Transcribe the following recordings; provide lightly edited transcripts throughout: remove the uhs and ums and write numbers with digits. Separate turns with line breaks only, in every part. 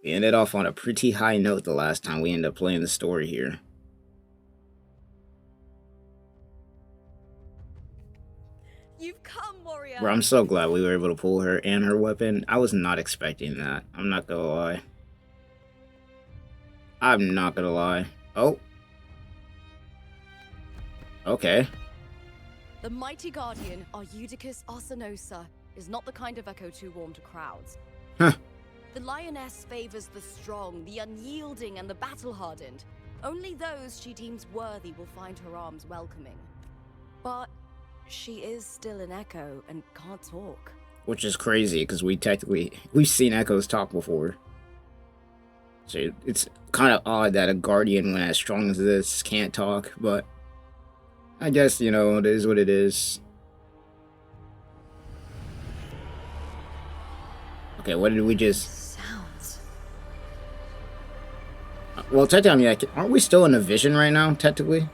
We ended off on a pretty high note the last time we ended up playing the story here.
You've come, warrior.
Bro, I'm so glad we were able to pull her and her weapon. I was not expecting that. I'm not gonna lie. I'm not gonna lie. Oh. Okay.
The mighty guardian, Eudicus Arsenosa, is not the kind of echo too warm to crowds.
Huh.
The lioness favors the strong, the unyielding, and the battle-hardened. Only those she deems worthy will find her arms welcoming. But she is still an echo and can't talk.
Which is crazy, because we've seen echoes talk before. So it's kind of odd that a guardian, when as strong as this, can't talk, but I guess, you know, it is what it is. Okay, what did we just...
Sounds.
Well, technically, I mean, aren't we still in a vision right now, technically?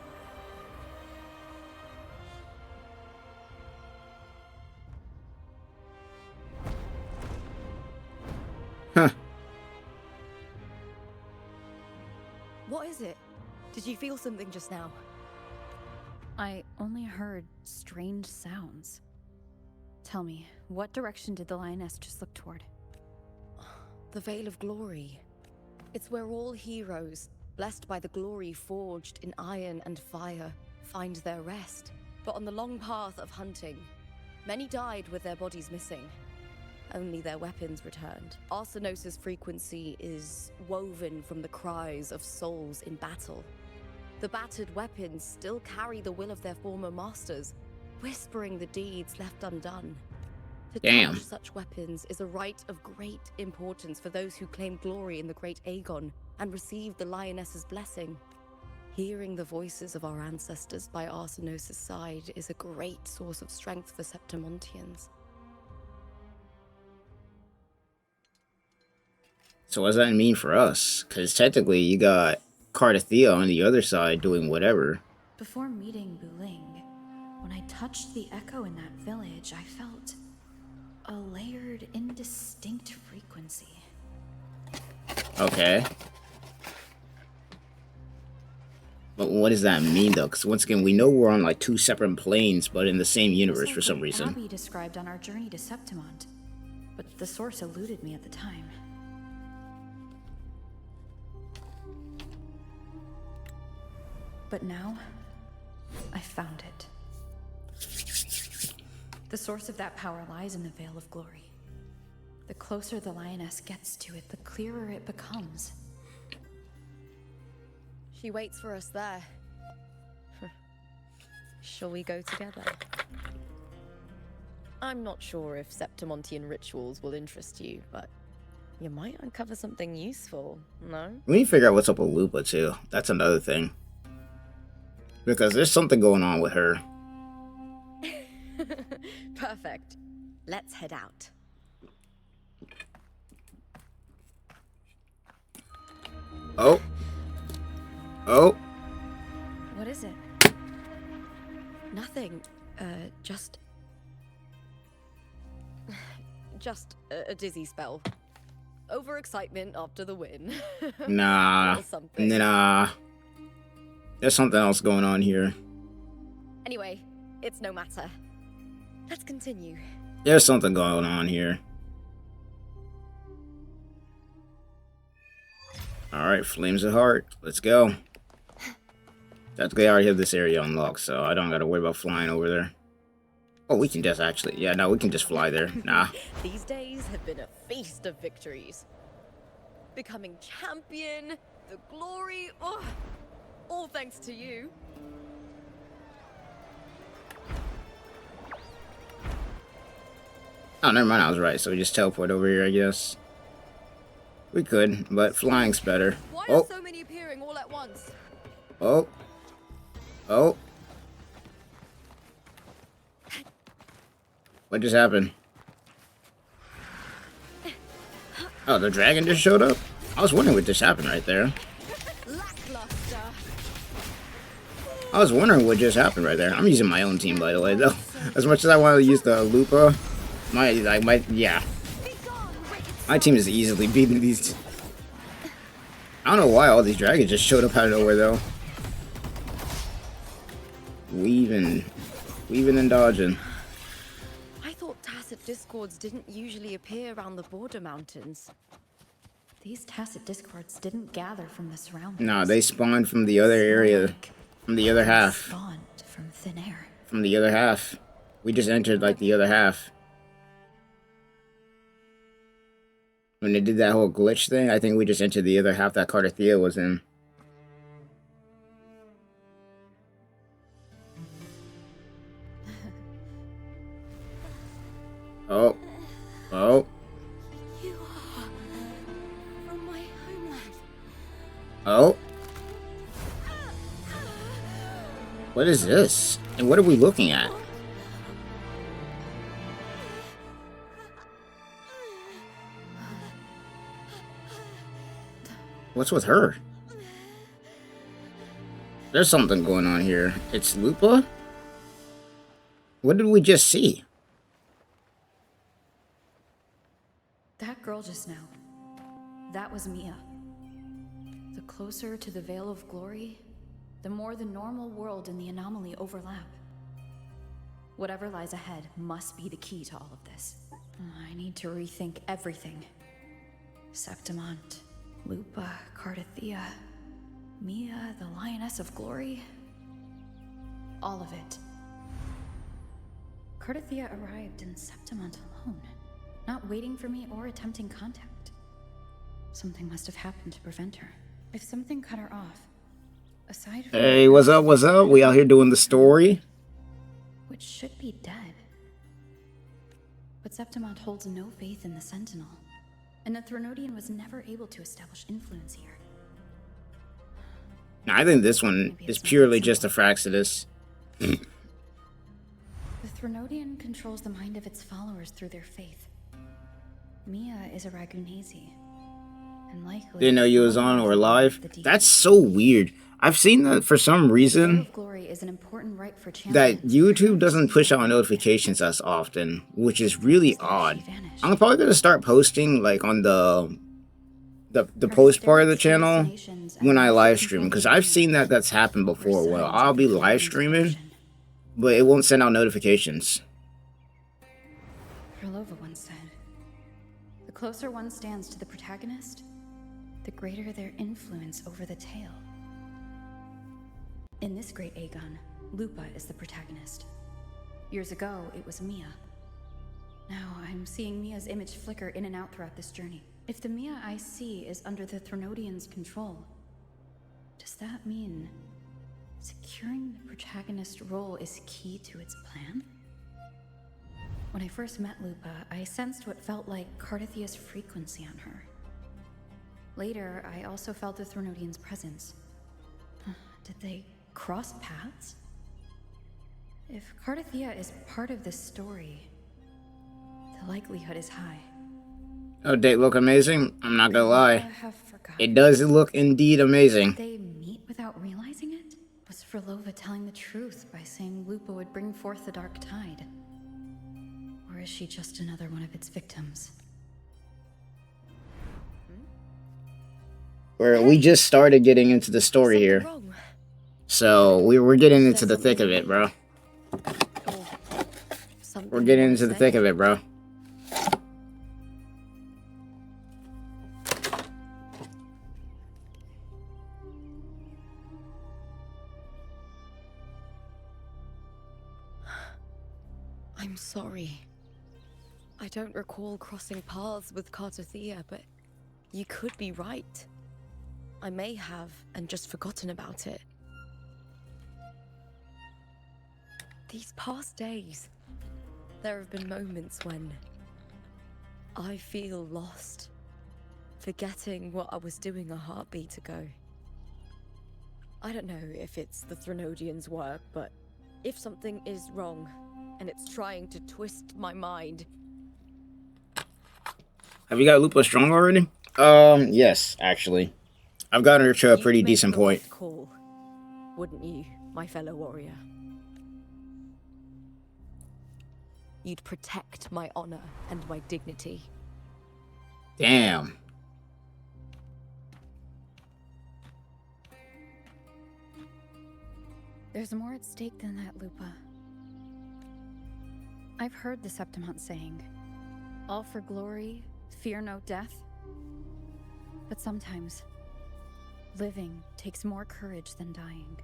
Huh.
What is it? Did you feel something just now?
I only heard strange sounds. Tell me, what direction did the lioness just look toward?
The Veil of Glory. It's where all heroes, blessed by the glory forged in iron and fire, find their rest. But on the long path of hunting, many died with their bodies missing. Only their weapons returned. Arsenosa's frequency is woven from the cries of souls in battle. The battered weapons still carry the will of their former masters, whispering the deeds left undone. To
Damn.
touch such weapons is a rite of great importance for those who claim glory in the great Aegon and receive the lioness's blessing. Hearing the voices of our ancestors by Arsenosa's side is a great source of strength for Septimontians.
So what does that mean for us? Because technically you got Cardathea on the other side doing whatever.
Before meeting Buling, when I touched the echo in that village, I felt a layered, indistinct frequency.
Okay. But what does that mean, though? Because once again, we know we're on like two separate planes, but in the same universe for some reason.
Abby described on our journey to Septimont, but the source eluded me at the time. But now, I found it. The source of that power lies in the Veil of Glory. The closer the lioness gets to it, the clearer it becomes.
She waits for us there. Shall we go together? I'm not sure if Septimontian rituals will interest you, but you might uncover something useful, no?
We need to figure out what's up with Lupa, too. That's another thing. Because there's something going on with her.
Perfect. Let's head out.
Oh. Oh.
What is it? Nothing. Just a dizzy spell. Overexcitement after the win.
Nah.
Or something.
Nah. There's something else going on here.
Anyway, it's no matter. Let's continue.
There's something going on here. Alright, Flames of Heart. Let's go. Technically, I already have this area unlocked, so I don't gotta worry about flying over there. Oh, we can just actually... Yeah, no, we can just fly there. Nah.
These days have been a feast of victories. Becoming champion, the glory, oh, all thanks to you.
Oh, never mind, I was right. So we just teleport over here, I guess. We could, but flying's better.
Why
Oh.
are so many appearing all at once?
Oh. Oh. What just happened? Oh, the dragon just showed up? I was wondering what just happened right there.
Lackluster.
I was wondering what just happened right there. I'm using my own team, by the way, though. As much as I want to use the Lupa, yeah.
Be gone, wicked
My team is easily beating these I don't know why all these dragons just showed up out of nowhere though. Weaving and dodging.
I thought tacit discords didn't usually appear around the border mountains.
These tacit discords didn't gather from the surroundings.
Nah, they spawned from the other area, from the other half.
Spawned from thin air.
From the other half. We just entered like the other half. When they did that whole glitch thing, I think we just entered the other half that Cardathea was in. Oh. Oh.
You are from my homeland.
Oh. What is this? And what are we looking at? What's with her? There's something going on here. It's Lupa? What did we just see?
That girl just now. That was Mia. The closer to the Veil of Glory, the more the normal world and the anomaly overlap. Whatever lies ahead must be the key to all of this. I need to rethink everything. Septimont, Lupa, Cardathea, Mia, the Lioness of Glory. All of it. Cardathea arrived in Septimont alone, not waiting for me or attempting contact. Something must have happened to prevent her. If something cut her off, aside from...
Hey, what's up, what's up? We out here doing the story.
Which should be dead. But Septimont holds no faith in the Sentinel, and the Threnodian was never able to establish influence here.
I think this one is purely just a Fraxidus.
The Threnodian controls the mind of its followers through their faith. Mia is a Ragunesi, and likely...
Didn't know you was on or live. That's so weird. I've seen that for some reason
is an important right for
that YouTube doesn't push out notifications as often, which is really odd. I'm probably gonna start posting like on the post part of the channel when I live stream, because I've seen that that's happened before. Well, I'll be live streaming, but it won't send out notifications.
Krylova once said, "The closer one stands to the protagonist, the greater their influence over the tale." In this great Aegon, Lupa is the protagonist. Years ago, it was Mia. Now, I'm seeing Mia's image flicker in and out throughout this journey. If the Mia I see is under the Threnodian's control, does that mean securing the protagonist role is key to its plan? When I first met Lupa, I sensed what felt like Cardathea's frequency on her. Later, I also felt the Threnodian's presence. Did they cross paths? If Cardathea is part of this story, the likelihood is high.
Oh, date look amazing? I'm not gonna lie. It does look indeed amazing.
Did they meet without realizing it? Was Frolova telling the truth by saying Lupa would bring forth the dark tide? Or is she just another one of its victims?
We just started getting into the story here. So, we're getting into the thick of it, bro. We're getting into the thick of it, bro.
I'm sorry. I don't recall crossing paths with Cardathea, but you could be right. I may have and just forgotten about it. These past days, there have been moments when I feel lost, forgetting what I was doing a heartbeat ago. I don't know if it's the Threnodian's work, but if something is wrong and it's trying to twist my mind...
Have you got Lupa strong already? Yes, actually. I've gotten her to a pretty decent point.
Call, wouldn't you, my fellow warrior? You'd protect my honor and my dignity.
Damn.
There's more at stake than that, Lupa. I've heard the Septimont saying, all for glory, fear no death. But sometimes, living takes more courage than dying.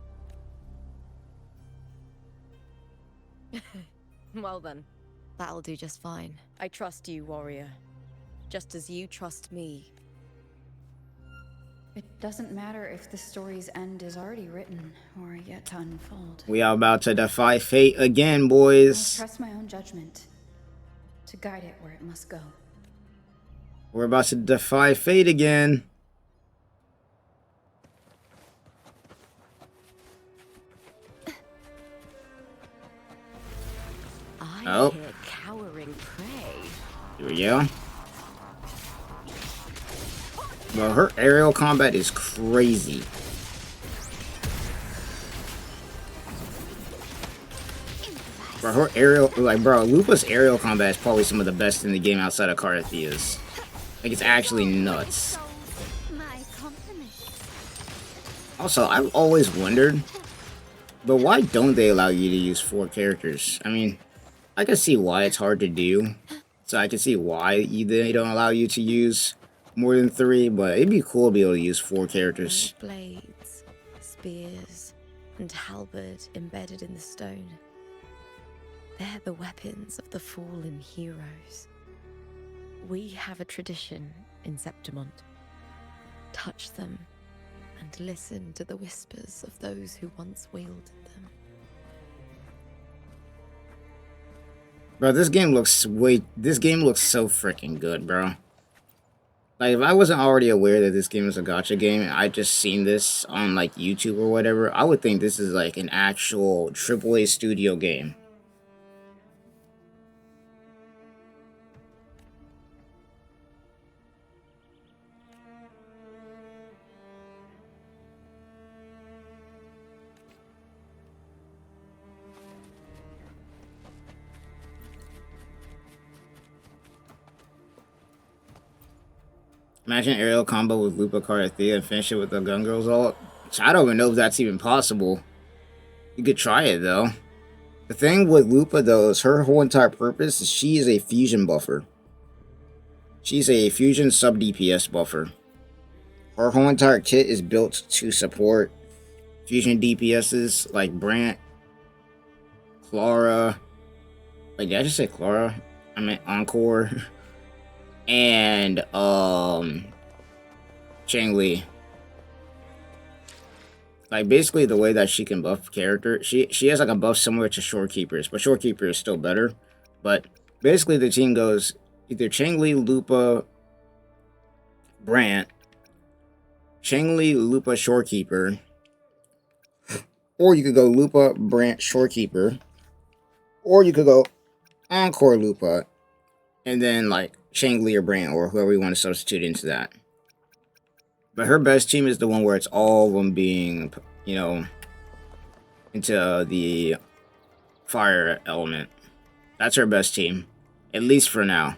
Well then, that'll do just fine. I trust you, warrior. Just as you trust me.
It doesn't matter if the story's end is already written or yet to unfold.
We are about to defy fate again,
I
boys.
trust my own judgment to guide it where it must go.
We're about to defy fate again.
I hear cowering prey.
Here we go. Bro, her aerial combat is crazy. Bro, her aerial, like, bro, Lupa's aerial combat is probably some of the best in the game outside of Carathea's. Like, it's actually nuts. Also, I've always wondered, but why don't they allow you to use 4 characters? I mean, I can see why it's hard to do. So I can see why they don't allow you to use more than 3, but it'd be cool to be able to use 4 characters.
Blades, spears, and halberd embedded in the stone. They're the weapons of the fallen heroes. We have a tradition in Septimont. Touch them and listen to the whispers of those who once wielded them.
Bro, this game looks so freaking good, bro. Like, if I wasn't already aware that this game is a gacha game and I just seen this on, like, YouTube or whatever, I would think this is, like, an actual AAA studio game. Imagine aerial combo with Lupa Carathea and finish it with the Gun Girls ult. I don't even know if that's even possible. You could try it, though. The thing with Lupa, though, is her whole entire purpose is she is a fusion buffer. She's a fusion sub-DPS buffer. Her whole entire kit is built to support fusion DPSs like Brant, Clara. Wait, did I just say Clara? I meant Encore. And Changli. Like, basically the way that she can buff character, she has like a buff similar to Shorekeeper's, but Shorekeeper is still better. But basically the team goes either Changli, Lupa, Brant, Changli, Lupa, Shorekeeper, or you could go Lupa, Brant, Shorekeeper, or you could go Encore Lupa, and then like Changli or Brant or whoever you want to substitute into that. But her best team is the one where it's all of them being, you know, into the fire element. That's her best team. At least for now.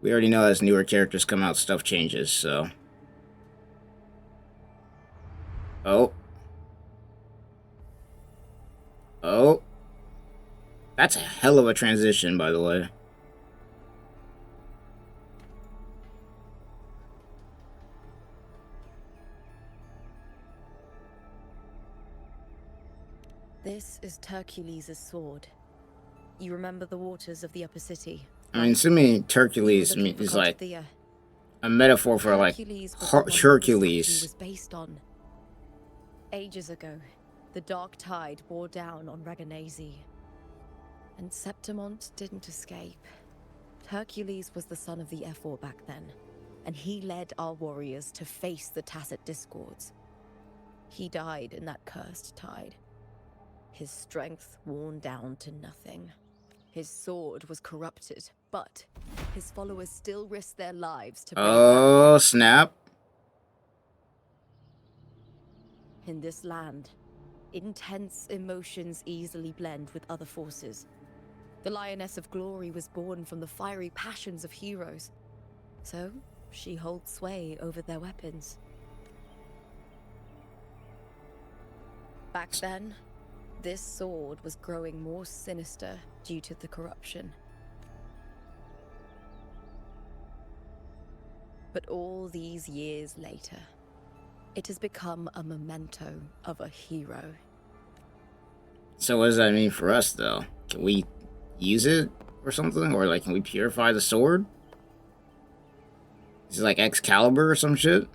We already know as newer characters come out, stuff changes, so. Oh. Oh. That's a hell of a transition, by the way.
This is Hercules' sword. You remember the waters of the upper city?
I mean, assuming Hercules is like a metaphor for like Hercules.
Was based on. Ages ago, the dark tide bore down on Raganese, and Septimont didn't escape. Hercules was the son of the Ephor back then, and he led our warriors to face the Tacit Discords. He died in that cursed tide. His strength worn down to nothing. His sword was corrupted, but his followers still risked their lives to bring it back.
Oh, snap.
In this land, intense emotions easily blend with other forces. The Lioness of Glory was born from the fiery passions of heroes, so she holds sway over their weapons. Back then, this sword was growing more sinister due to the corruption. But all these years later, it has become a memento of a hero.
So what does that mean for us, though? Can we use it or something? Or, like, can we purify the sword? Is it like Excalibur or some shit?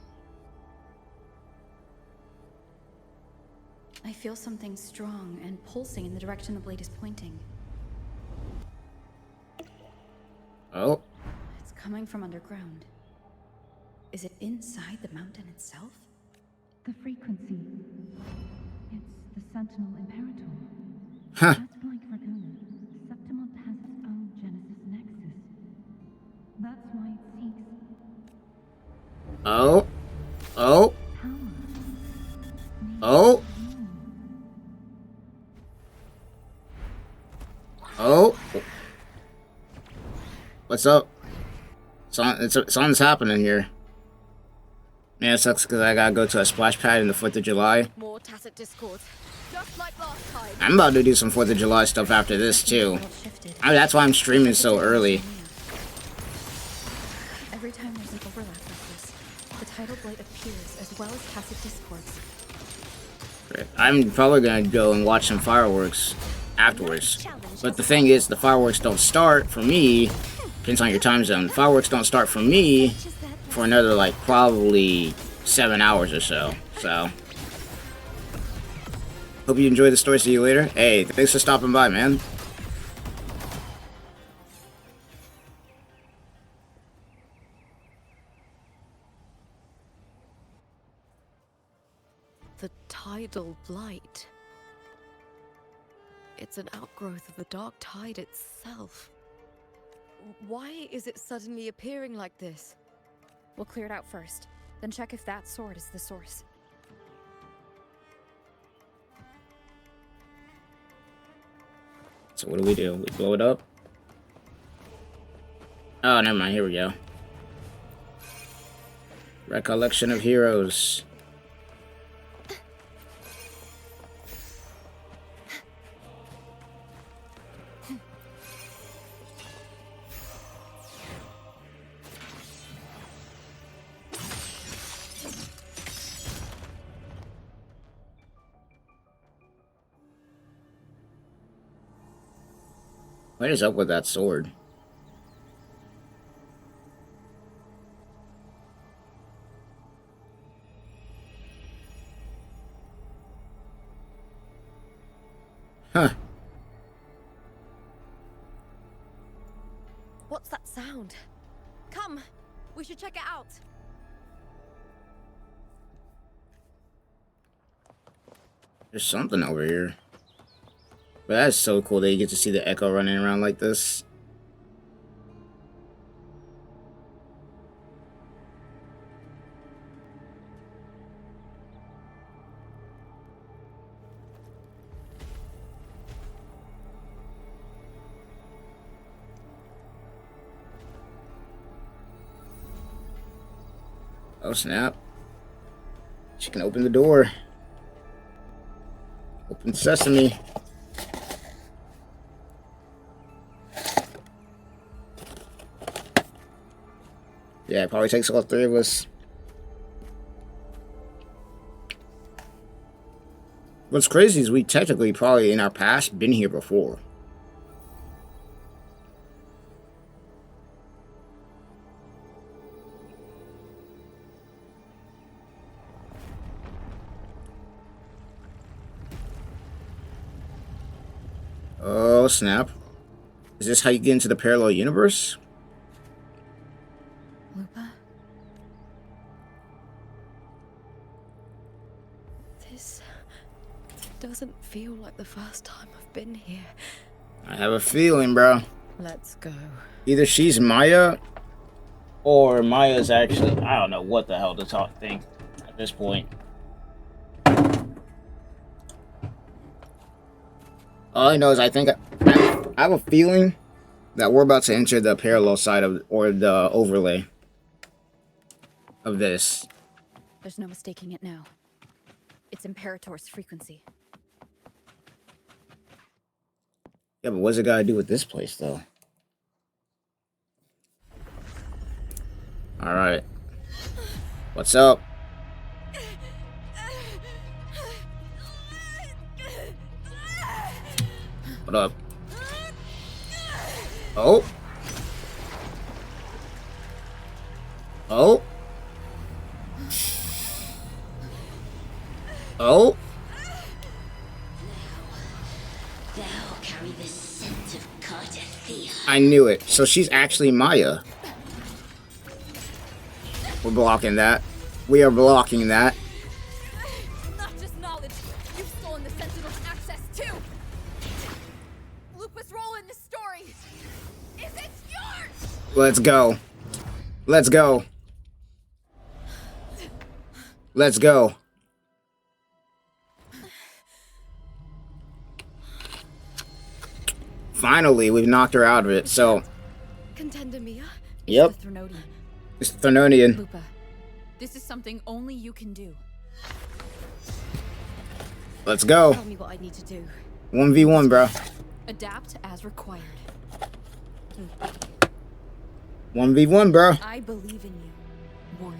I feel something strong and pulsing in the direction the blade is pointing.
Oh.
It's coming from underground. Is it inside the mountain itself?
The frequency. It's the Sentinel Imperator.
Huh.
Just like Dragona, Septimont has its own Genesis Nexus. That's why it seeks
Oh. Oh.
power.
Oh. Oh. What's up? Something's happening here. Man, it sucks because I gotta go to a splash pad in the 4th of July.
More tacit discord, just like last time.
I'm about to do some 4th of July stuff after this, too. That's why I'm streaming so early.
Every time there's an overlap like this, the tidal blade appears as well as tacit discords.
I'm probably gonna go and watch some fireworks afterwards. But the thing is, the fireworks don't start for me. Depends on your time zone. The fireworks don't start for me for another, like, probably 7 hours or so. So, hope you enjoyed the story. See you later. Hey, thanks for stopping by, man.
The tidal blight. It's an outgrowth of the dark tide itself. Why is it suddenly appearing like this?
We'll clear it out first, then check if that sword is the source.
So what do? We blow it up? Oh, never mind. Here we go. Recollection of heroes. What is up with that sword? Huh.
What's that sound? Come, we should check it out.
There's something over here. But that's so cool that you get to see the Echo running around like this. Oh snap. She can open the door. Open sesame. Yeah, it probably takes all 3 of us. What's crazy is we technically probably in our past been here before. Oh snap. Is this how you get into the parallel universe?
Lupa? This doesn't feel like the first time I've been here.
I have a feeling, bro.
Let's go.
Either she's Maya, or Maya's actually... I don't know what the hell to think at this point. All I know is I have a feeling that we're about to enter the parallel side of, or the overlay of this.
There's no mistaking it now. It's Imperator's frequency.
Yeah, but what's it got to do with this place, though? All right. What's up? What up? Oh. Oh. Oh.
Thou carry the scent of Cardathia.
I knew it. So she's actually Maya. We're blocking that. We are blocking that.
Not just knowledge, you've stolen the Sentinel's access too! Lupus' role in this story, is it yours?
Let's go. Let's go. Let's go. Finally, we've knocked her out of it, so...
Contender Mia?
Yep.
The Threnodian.
It's Threnodian.
Lupa, this is something only you can do.
Let's go.
Tell me what I need to do.
1v1, bro.
Adapt as required.
1v1, bro.
I believe in you, warrior.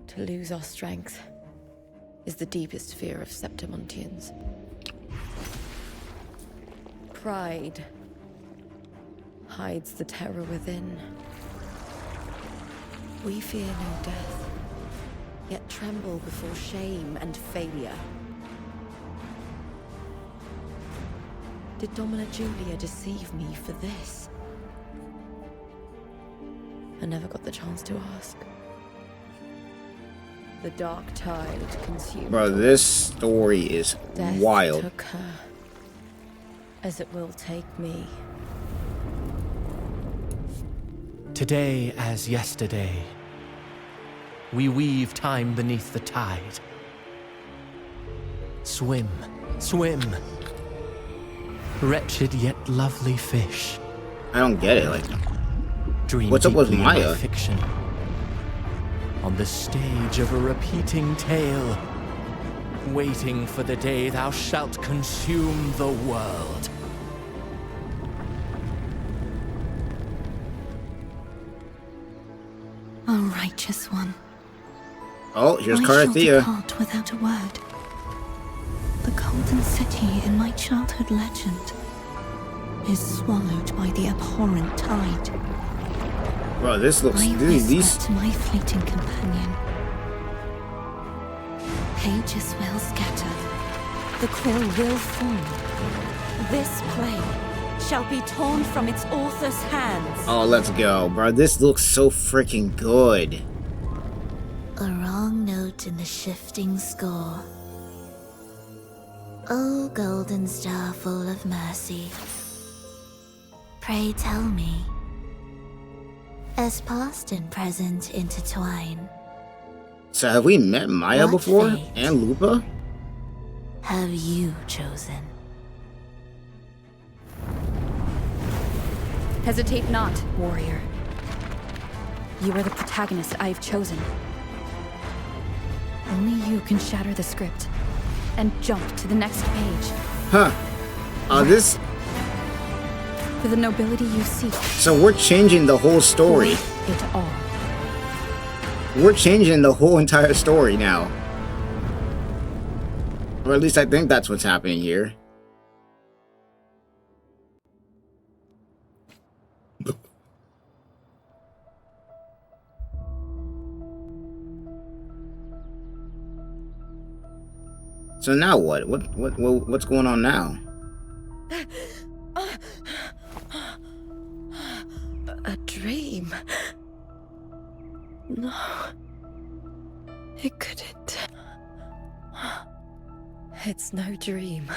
To lose our strength is the deepest fear of Septimontians. Pride hides the terror within. We fear no death, yet tremble before shame and failure. Did Domina Julia deceive me for this? I never got the chance to ask. The dark tide consumed.
Bro, this story is
Death
wild.
took her, as it will take me.
Today as yesterday, we weave time beneath the tide. Swim, swim. Wretched yet lovely fish.
I don't get it. Like,
Dream
what's up with
deeply in my
Maya?
fiction. On the stage of a repeating tale, waiting for the day thou shalt consume the world.
O righteous one,
oh, here's
I shall
Carthea.
depart without a word. The golden city in my childhood legend is swallowed by the abhorrent tide.
Bro, this looks...
I
These...
whisper to my fleeting companion. Pages will scatter. The quill will fall. This play shall be torn from its author's hands.
Oh, let's go, bro. This looks so freaking good.
A wrong note in the shifting score. O golden star full of mercy, pray tell me, as past and present intertwine,
So have we met Maya
What
before?
fate?
And Lupa?
have you chosen?
Hesitate not, warrior. You are the protagonist I have chosen. Only you can shatter the script and jump to the next page.
Huh. This...
For the nobility you seek,
So we're changing the whole story.
it all.
We're changing the whole entire story now. Or at least I think that's what's happening here. So now what? What's going on now?
A dream. No. It couldn't. It's no dream.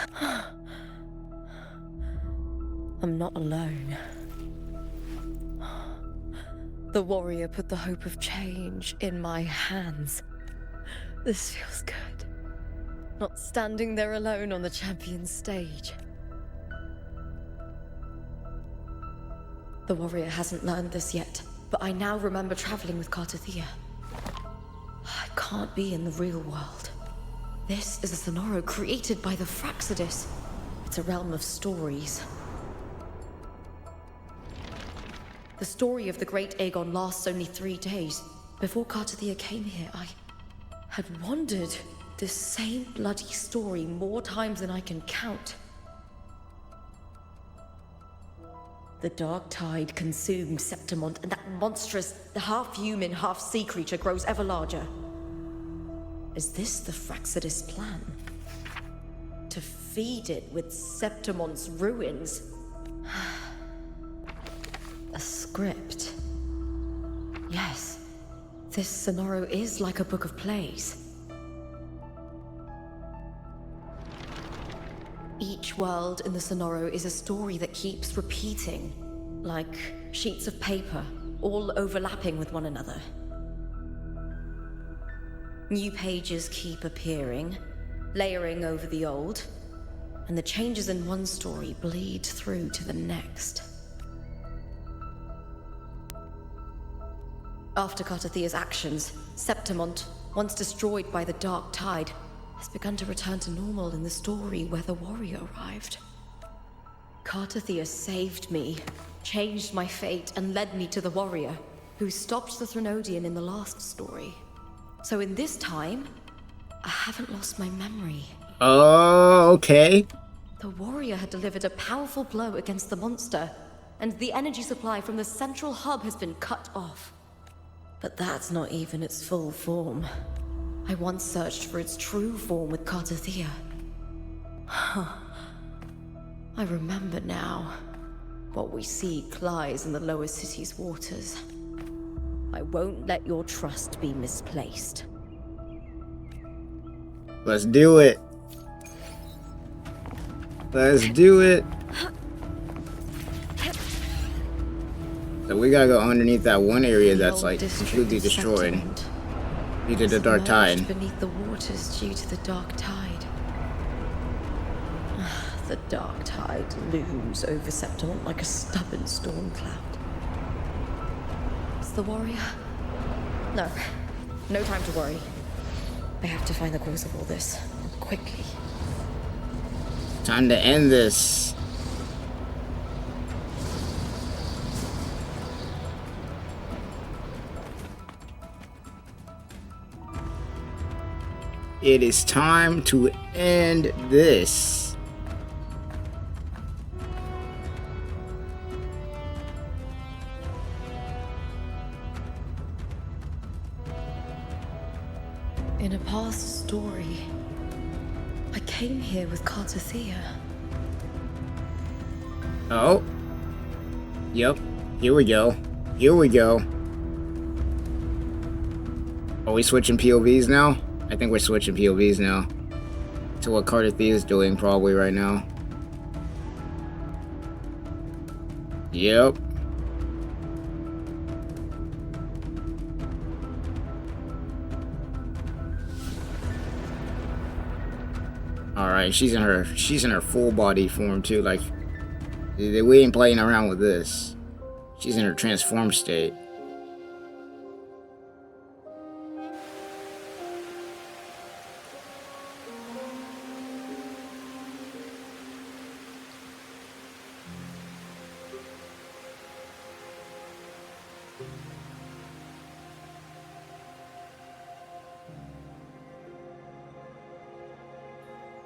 I'm not alone. The warrior put the hope of change in my hands. This feels good. Not standing there alone on the champion's stage. The warrior hasn't learned this yet, but I now remember traveling with Cartathea. I can't be in the real world. This is a Sonoro created by the Fraxidus. It's a realm of stories. The story of the Great Aegon lasts only 3 days. Before Cartathea came here, I had wandered this same bloody story more times than I can count. The dark tide consumed Septimont, and that monstrous, half-human, half-sea creature grows ever larger. Is this the Fraxidus plan? To feed it with Septimont's ruins? A script. Yes, this Sonoro is like a book of plays. Each world in the Sonoro is a story that keeps repeating, like sheets of paper, all overlapping with one another. New pages keep appearing, layering over the old, and the changes in one story bleed through to the next. After Cartathea's actions, Septimont, once destroyed by the dark tide, has begun to return to normal in the story where the warrior arrived. Cartathea saved me, changed my fate, and led me to the warrior, who stopped the Threnodian in the last story. So in this time, I haven't lost my memory.
Oh, okay.
The warrior had delivered a powerful blow against the monster, and the energy supply from the central hub has been cut off. But that's not even its full form. I once searched for its true form with Cartathea. I remember now. What we seek lies in the lower city's waters. I won't let your trust be misplaced.
Let's do it. Let's do it. So we gotta go underneath that one area that's like completely destroyed due to the dark tide.
Beneath the waters due to the dark tide. The dark tide looms over Septimont like a stubborn storm cloud. It's the warrior? No. No time to worry. I have to find the cause of all this. Quickly.
Time to end this. It is time to end this.
In a past story, I came here with Cartathea.
Oh. Yep. Here we go. Here we go. Are we switching POVs now? I think we're switching POVs now. To what Cartathea is doing probably right now. Yep. Alright, she's in her full body form too, like we ain't playing around with this. She's in her transformed state.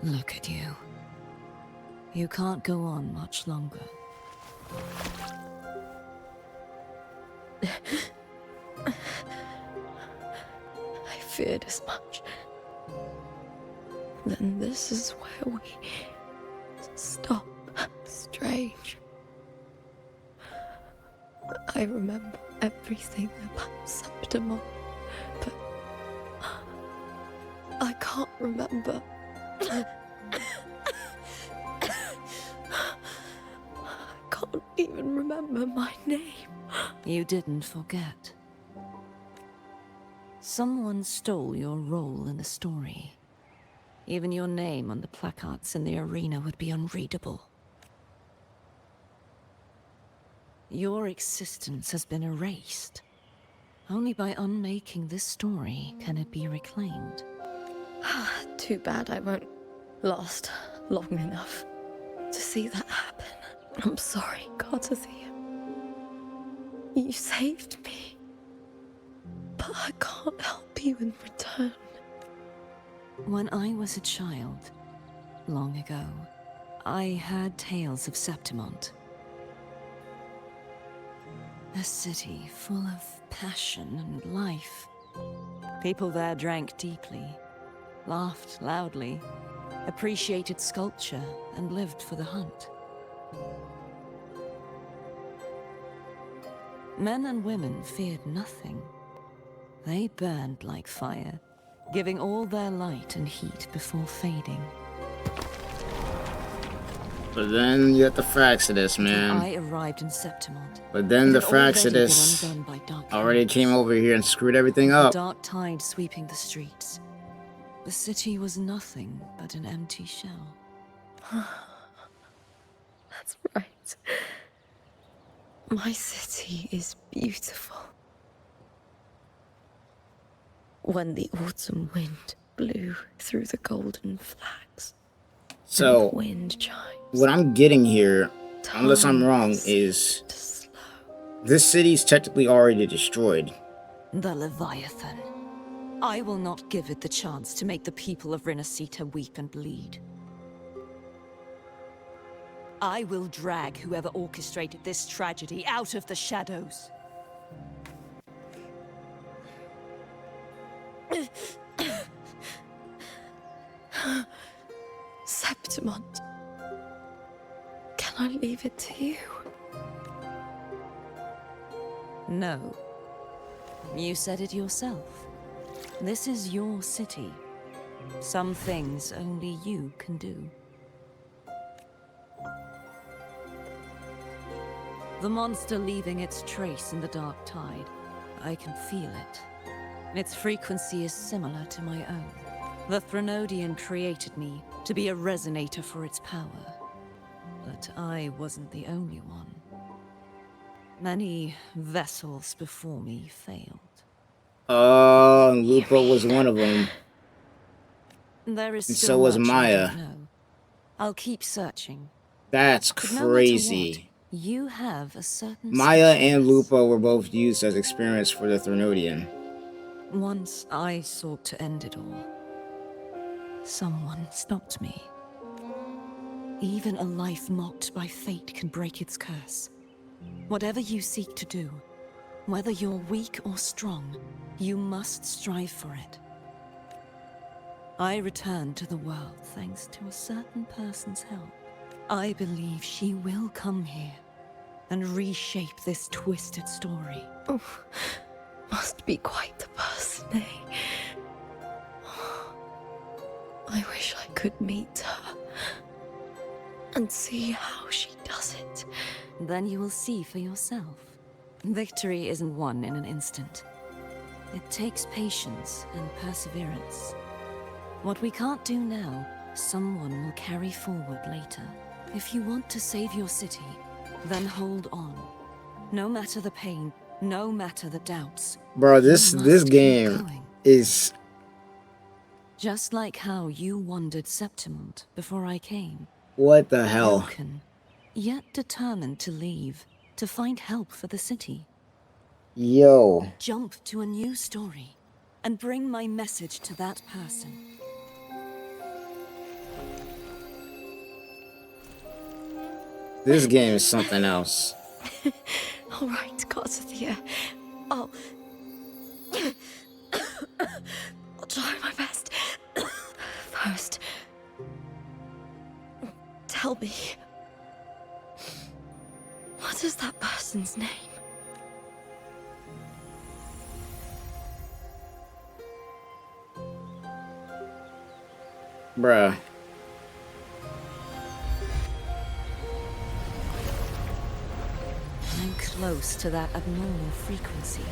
Look at you. You can't go on much longer.
I feared as much. Then this is where we stop. Strange. I remember everything about Septimont, but I can't remember. I can't even remember my name.
You didn't forget. Someone stole your role in the story. Even your name on the placards in the arena would be unreadable. Your existence has been erased. Only by unmaking this story can it be reclaimed.
Too bad I won't last long enough to see that happen. I'm sorry, Gardathea. You saved me. But I can't help you in return.
When I was a child, long ago, I heard tales of Septimont. A city full of passion and life. People there drank deeply, laughed loudly, appreciated sculpture, and lived for the hunt. Men and women feared nothing. They burned like fire, giving all their light and heat before fading.
But then you got the Fraxidus, man.
I arrived in Septimont.
But then the
It had already been
Fraxidus
undone by dark
already
powers.
came over here and screwed everything
The
up.
dark tide sweeping the streets. The city was nothing but an empty shell.
That's right. My city is beautiful. When the autumn wind blew through the golden flags.
So,
and the wind chimes.
what I'm getting here, unless I'm wrong, is
to slow.
this city's technically already destroyed.
The Leviathan. I will not give it the chance to make the people of Rinasita weep and bleed. I will drag whoever orchestrated this tragedy out of the shadows.
Septimont. Can I leave it to you?
No. You said it yourself. This is your city. Some things only you can do. The monster leaving its trace in the dark tide. I can feel it. Its frequency is similar to my own. The Threnodian created me to be a resonator for its power. But I wasn't the only one. Many vessels before me failed.
Oh, Lupo was one of them.
There is
And
still
so was
much I
Maya.
don't know. I'll keep searching.
That's
But no matter
crazy.
what, you have a certain
Maya and
specialness.
Lupo were both used as experiments for the Threnodian.
Once I sought to end it all. Someone stopped me. Even a life mocked by fate can break its curse. Whatever you seek to do, whether you're weak or strong, you must strive for it. I returned to the world thanks to a certain person's help. I believe she will come here and reshape this twisted story.
Oh, must be quite the person, eh? I wish I could meet her and see how she does it.
Then you will see for yourself. Victory isn't won in an instant. It takes patience and perseverance. What we can't do now, someone will carry forward later. If you want to save your city, then hold on. No matter the pain, no matter the doubts.
Bro,
you
this
must keep
game
going.
is...
Just like how you wandered Septimont before I came.
What the hell?
Broken, yet determined to leave, to find help for the city.
Yo.
Jump to a new story, and bring my message to that person.
This game is something else.
All right, Gardathea. I'll try my best. First, tell me, what is that person's name?
Bruh.
I'm close to that abnormal frequency.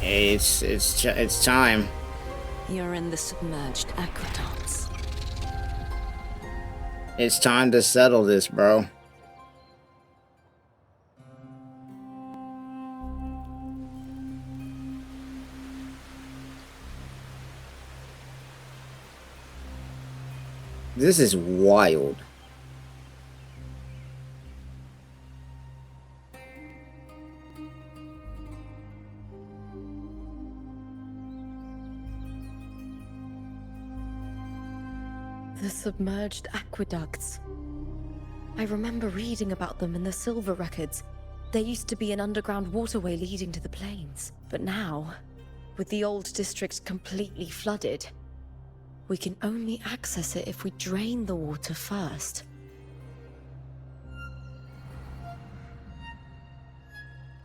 Hey, it's time.
You're in the submerged aqueducts.
It's time to settle this, bro. This is wild.
The submerged aqueducts. I remember reading about them in the silver records. There used to be an underground waterway leading to the plains. But now, with the old district completely flooded, we can only access it if we drain the water first.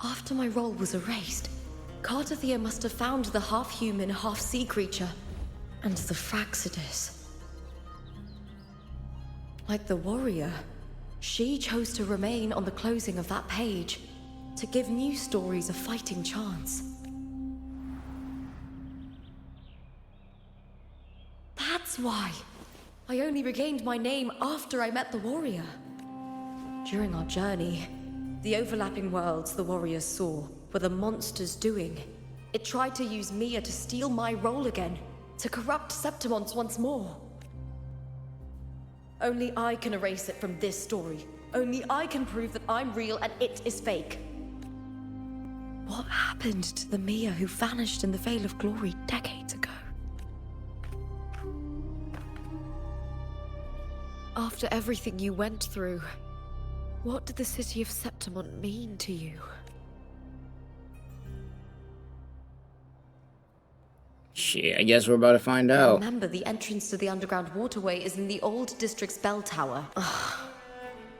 After my role was erased, Cartathea must have found the half-human, half-sea creature, and the Fraxidus. Like the warrior, she chose to remain on the closing of that page, to give new stories a fighting chance. That's why I only regained my name after I met the warrior. During our journey, the overlapping worlds the warriors saw were the monster's doing. It tried to use Mia to steal my role again, to corrupt Septimons once more. Only I can erase it from this story. Only I can prove that I'm real and it is fake. What happened to the Mia who vanished in the Veil of Glory decades ago? After everything you went through, what did the city of Septimon mean to you?
Shit, I guess we're about to find out.
Remember, the entrance to the underground waterway is in the old district's bell tower.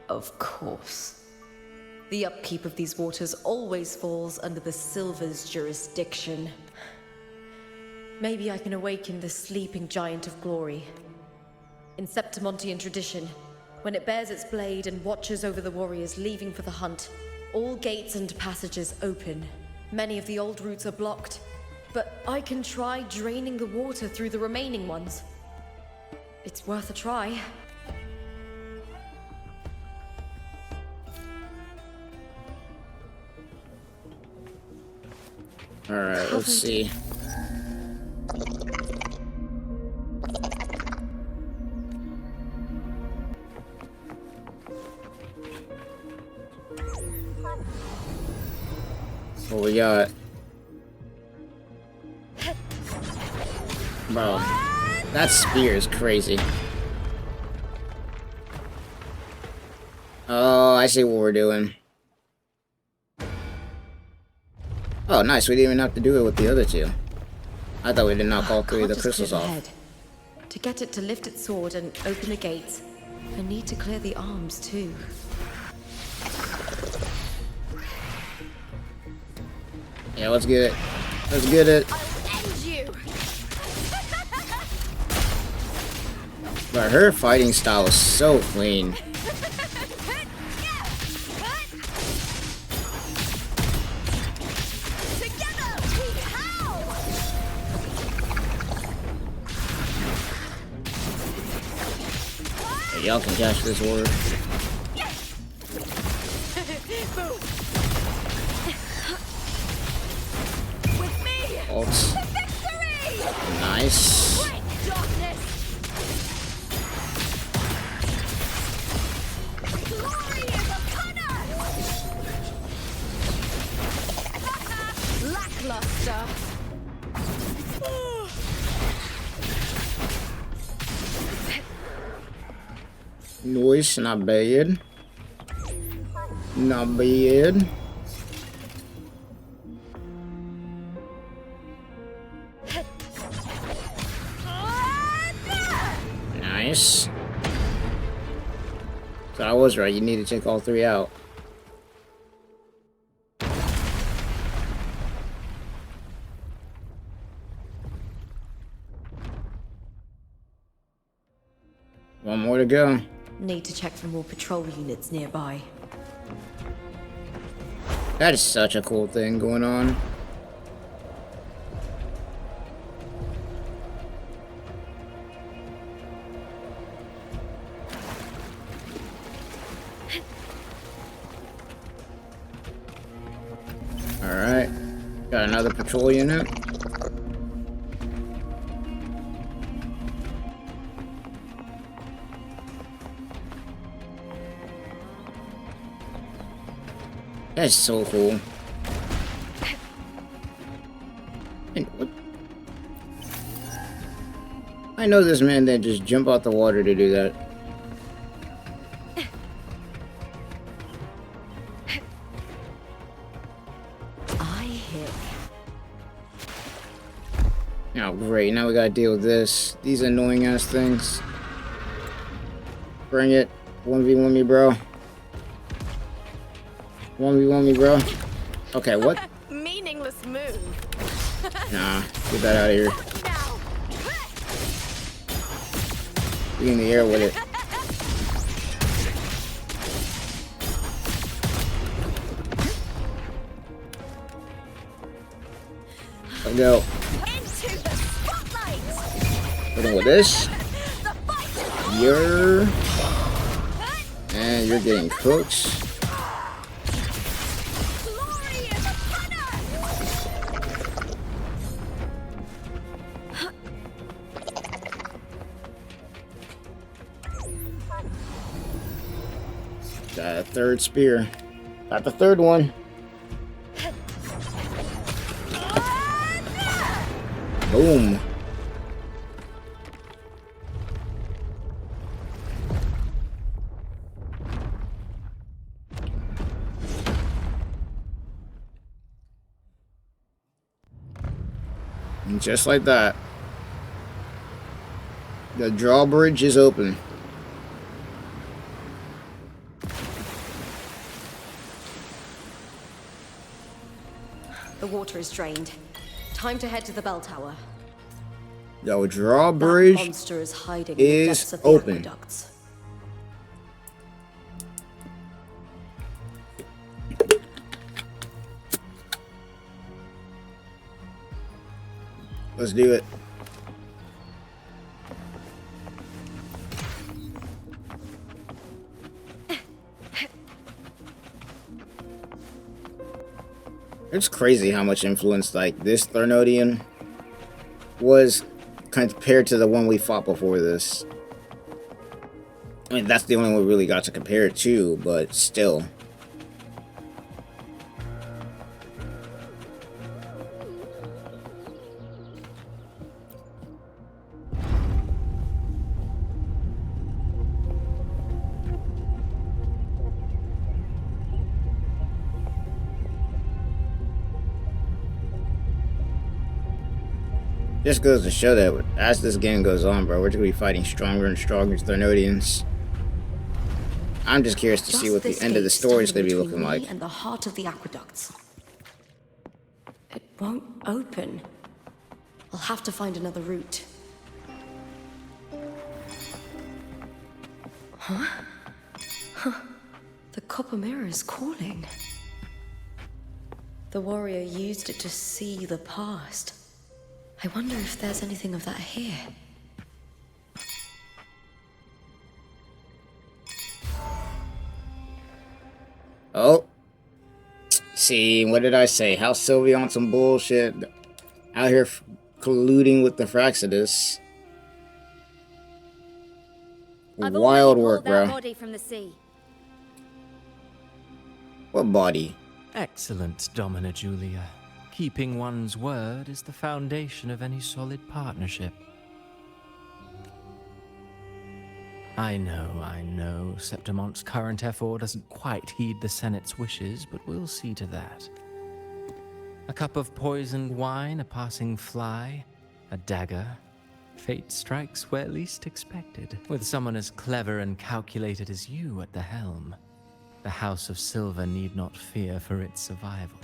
Of course. The upkeep of these waters always falls under the Silver's jurisdiction. Maybe I can awaken the sleeping giant of glory. In Septimontian tradition, when it bears its blade and watches over the warriors leaving for the hunt, all gates and passages open. Many of the old routes are blocked, but I can try draining the water through the remaining ones. It's worth a try.
Alright, let's see. What we got? Bro, that spear is crazy. Oh, I see what we're doing. Oh, nice. We didn't even have to do it with the other two. I thought we did knock all three of the crystals off.
To get it to lift its sword and open the gates, I need to clear the arms too.
Yeah, let's get it. Let's get it.
I'll end you.
But her fighting style is so clean. Y'all can catch this word. Ults. Nice.
Lackluster.
Noise, not bad. Not bad. Nice. So I was right, you need to take all three out. One more to go.
Need to check for more patrol units nearby.
That is such a cool thing going on. Alright. Got another patrol unit. That's so cool. And what? I know this man didn't just jump out the water to do that.
I hit.
Oh, great. Now we gotta deal with this. These annoying ass things. Bring it. 1v1 me, bro. 1v1 me, bro. Okay, what?
Meaningless move.
Nah, get that out of here.
Now.
Be in the air with it. Let's go.
Into the spotlight.
Hit him with this.
The fight.
You're... And you're getting cooked.
Glory is upon us.
Got a third spear. Got the third one. Boom. And just like that, the drawbridge is open.
The water is drained. Time to head to the bell tower.
The
That
drawbridge
monster is hiding in the
is
depths of the
open.
aqueducts.
Let's do it. It's crazy how much influence like this Thernodian was compared to the one we fought before this. I mean, that's the only one we really got to compare it to, but still. Just goes to show that as this game goes on, bro, we're going to be fighting stronger and stronger Thernodians. I'm just curious to see what the end of the story is going to be looking like.
And the heart of the aqueducts. It won't open. I'll have to find another route. Huh? The copper mirror is calling. The warrior used it to see the past. I wonder if there's anything of that here.
Oh. See, what did I say? How Sylvia on some bullshit. Out here colluding with the Fraxidus. Wild work, bro.
Body from the sea.
What body?
Excellent, Domina Julia. Keeping one's word is the foundation of any solid partnership. I know, Septimonte's current effort doesn't quite heed the Senate's wishes, but we'll see to that. A cup of poisoned wine, a passing fly, a dagger. Fate strikes where least expected. With someone as clever and calculated as you at the helm, the House of Silver need not fear for its survival.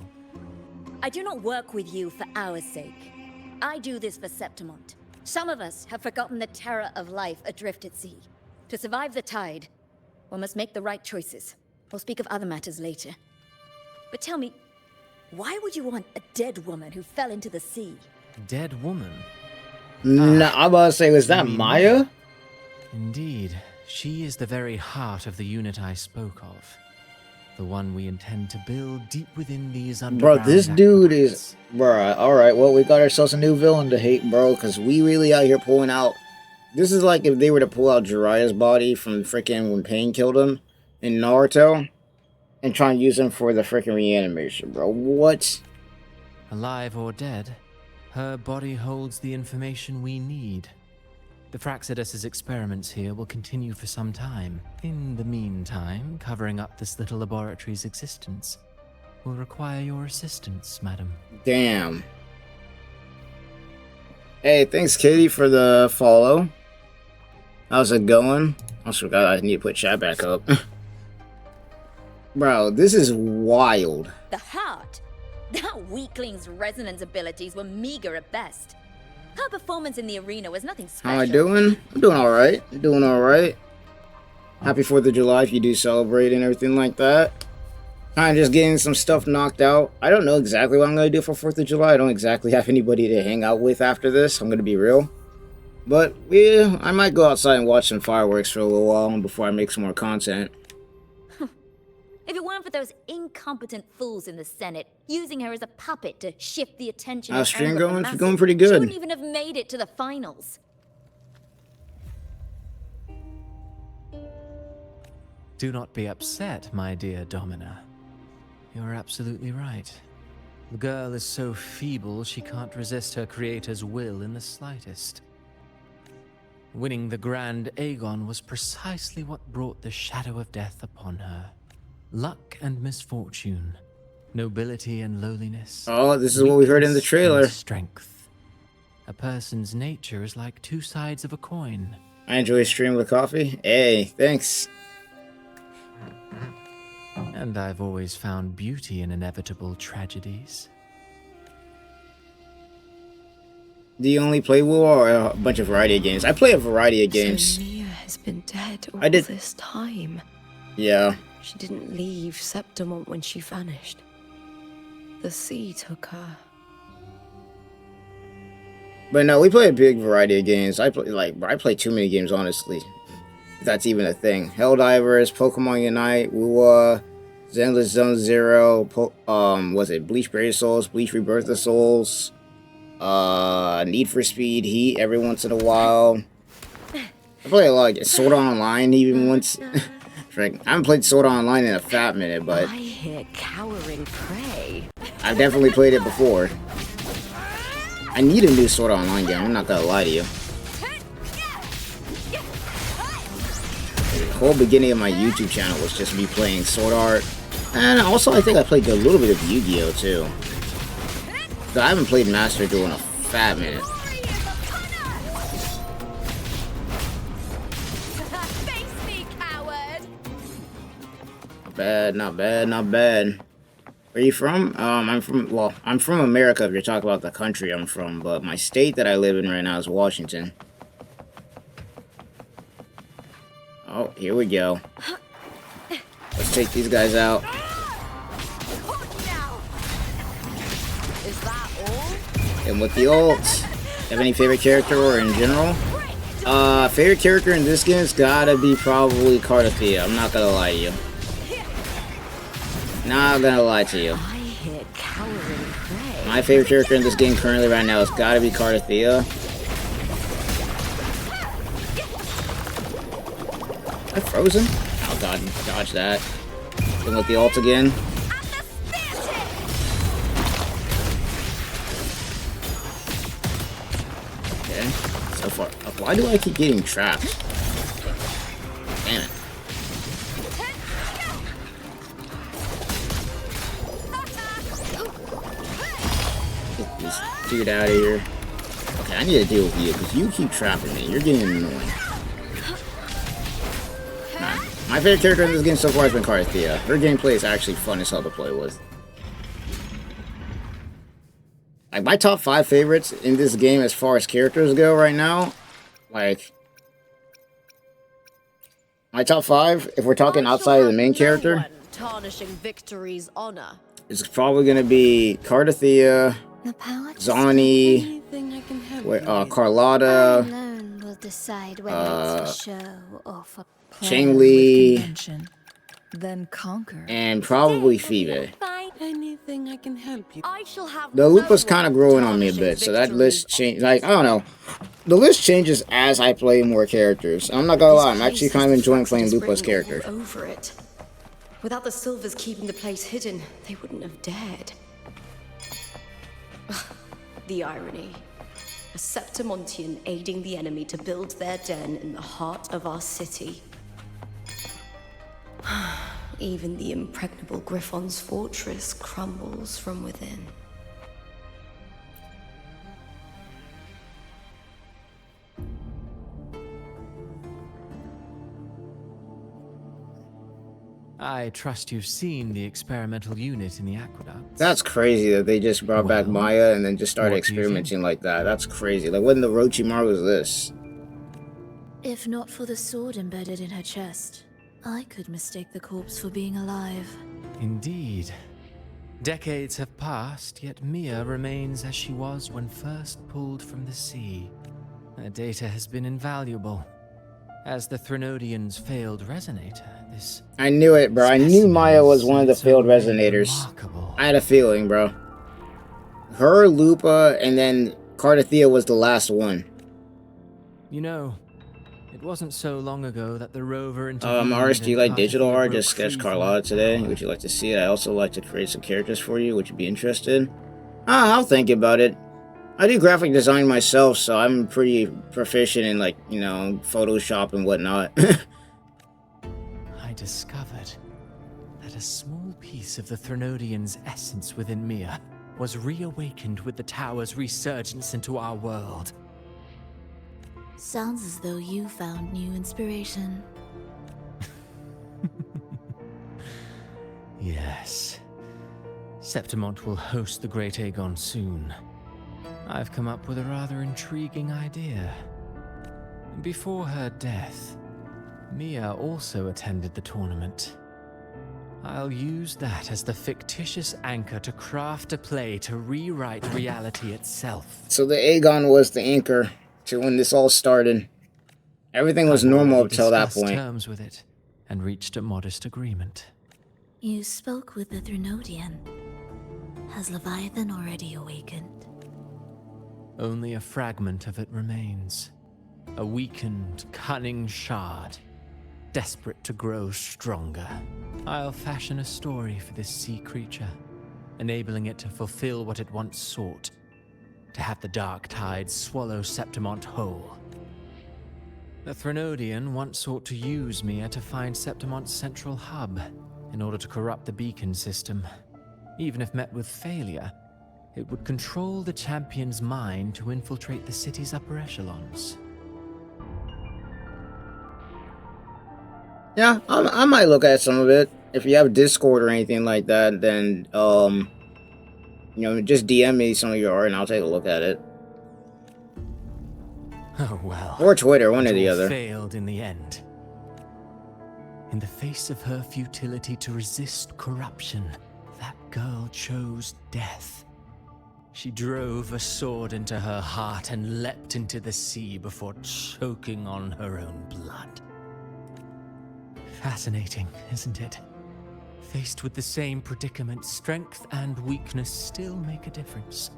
I do not work with you for our sake. I do this for Septimont. Some of us have forgotten the terror of life adrift at sea. To survive the tide, one must make the right choices. We'll speak of other matters later. But tell me, why would you want a dead woman who fell into the sea?
Dead woman?
No, I'm about to say, was that Maya?
Indeed. She is the very heart of the unit I spoke of. The one we intend to build deep within these underground
Bro, this dude
aqueducts.
is... Bro, alright, well, we got ourselves a new villain to hate, bro, because we really out here pulling out... This is like if they were to pull out Jiraiya's body from freaking when Pain killed him in Naruto. and try and use them for the freaking reanimation, bro. What?
Alive or dead, her body holds the information we need. The Fraxidus's experiments here will continue for some time. In the meantime, covering up this little laboratory's existence will require your assistance, madam.
Damn. Hey, thanks, Katie, for the follow. How's it going? I also forgot I need to put chat back up. Bro, this is wild.
The heart? That weakling's resonance abilities were meager at best. Her performance in the arena was nothing special.
How am I doing? I'm doing alright. I'm doing alright. Happy 4th of July if you do celebrate and everything like that. Kind of just getting some stuff knocked out. I don't know exactly what I'm going to do for 4th of July. I don't exactly have anybody to hang out with after this. I'm going to be real. But, yeah, I might go outside and watch some fireworks for a little while before I make some more content.
If it weren't for those incompetent fools in the Senate using her as a puppet to shift the attention
How's
and
stream
anger of the
going?
masses,
It's going pretty
she
good.
wouldn't even have made it to the finals.
Do not be upset, my dear Domina. You're absolutely right. The girl is so feeble she can't resist her creator's will in the slightest. Winning the Grand Aegon was precisely what brought the shadow of death upon her. Luck and misfortune, nobility and lowliness.
Oh, this is what we heard in the
weakness
trailer.
and strength. A person's nature is like two sides of a coin.
I enjoy stream with coffee. Hey, thanks.
And I've always found beauty in inevitable tragedies.
Do you only play WoW or a bunch of variety of games? I play a variety of games.
So Mia has been dead all
I did-
this time.
Yeah.
She didn't leave Septimont when she vanished. The sea took her.
But no, we play a big variety of games. I play too many games, honestly. If that's even a thing. Helldivers, Pokemon Unite, wuwa, Zenless Zone Zero, was it Bleach Brave Souls, Bleach Rebirth of Souls, Need for Speed, Heat every once in a while. I play a lot of Sword Art Online even once. I haven't played Sword Art Online in a fat minute, but
I hear cowering prey.
I've definitely played it before. I need a new Sword Art Online game, I'm not gonna lie to you. The whole beginning of my YouTube channel was just me playing Sword Art. And also I think I played a little bit of Yu-Gi-Oh too. But I haven't played Master Duel in a fat minute.
Face me, coward!
Not bad, not bad, not bad. Where are you from? I'm from America if you're talking about the country I'm from, but my state that I live in right now is Washington. Oh, here we go. Let's take these guys out.
Is that all?
And with the ult, have any favorite character or in general? Favorite character in this game's gotta be probably Cardathea. I'm not gonna lie to you. Not gonna lie to you.
I hear cowering prey.
My favorite character in this game currently right now has gotta be Cardathea. Am I frozen? Oh god, dodge that. Then with the ult again. Okay, so far. Why do I keep getting trapped? Damn it. Get this dude out of here. Okay, I need to deal with you because you keep trapping me. You're getting annoying. Nah, my favorite character in this game so far has been Cardathea. Her gameplay is actually fun as hell to play with. Like, my top 5 favorites in this game as far as characters go right now, like, my top 5, if we're talking outside of the main character,
Tarnishing victory's honor.
is probably going to be Cardathea,
The power to
Zani,
Anything I can help you with.
Carlotta,
alone will decide whether it's for show or for
Changli,
Then conquer.
and probably Phoebe.
Anything I can help you.
I shall have
The loop was
no
kind of growing on me a bit, so that list changed. Like, I don't know. The list changes as I play more characters. I'm not gonna lie, I'm actually kind of enjoying playing Lupa's character.
Over it.
Without the Silvers keeping the place hidden, they wouldn't have dared. The irony. A Septimontian aiding the enemy to build their den in the heart of our city. Even the impregnable Griffon's fortress crumbles from within.
I trust you've seen the experimental unit in the aqueduct.
That's crazy that they just brought back
Well,
Maya and then just started
what do you
experimenting like that. That's crazy. Like, what in the Orochimaru was this?
If not for the sword embedded in her chest, I could mistake the corpse for being alive.
Indeed. Decades have passed, yet Mia remains as she was when first pulled from the sea. Her data has been invaluable. As the Threnodian's failed resonator, this...
I knew it, bro. I knew Maya was one of the failed resonators.
Remarkable.
I had a feeling, bro. Her, Lupa, and then Cardathea was the last one.
You know, it wasn't so long ago that the rover
Aris, do you like digital art? Just
sketch
sketched Carlotta today. Would you like to see it? I also like to create some characters for you. Would you be interested? I'll think about it. I do graphic design myself, so I'm pretty proficient in, like, you know, Photoshop and whatnot.
I discovered that a small piece of the Threnodian's essence within Mia was reawakened with the tower's resurgence into our world.
Sounds as though you found new inspiration.
Yes. Septimont will host the Great Aegon soon. I've come up with a rather intriguing idea. Before her death, Mia also attended the tournament. I'll use that as the fictitious anchor to craft a play to rewrite reality itself.
So the Aegon was the anchor to when this all started. Everything was normal up till that point.
Terms with it and reached a modest agreement.
You spoke with the Threnodian. Has Leviathan already awakened?
Only a fragment of it remains. A weakened, cunning shard, desperate to grow stronger. I'll fashion a story for this sea creature, enabling it to fulfill what it once sought, to have the dark tide swallow Septimont whole. The Threnodian once sought to use Mia to find Septimont's central hub, in order to corrupt the beacon system. Even if met with failure, it would control the champion's mind to infiltrate the city's upper echelons.
Yeah, I might look at some of it. If you have Discord or anything like that, then, you know, just DM me some of your art and I'll take a look at it.
Oh well.
Or Twitter, one or the
It all
other.
failed in the end. In the face of her futility to resist corruption, that girl chose death. She drove a sword into her heart and leapt into the sea before choking on her own blood. Fascinating, isn't it? Faced with the same predicament, strength and weakness still make a difference.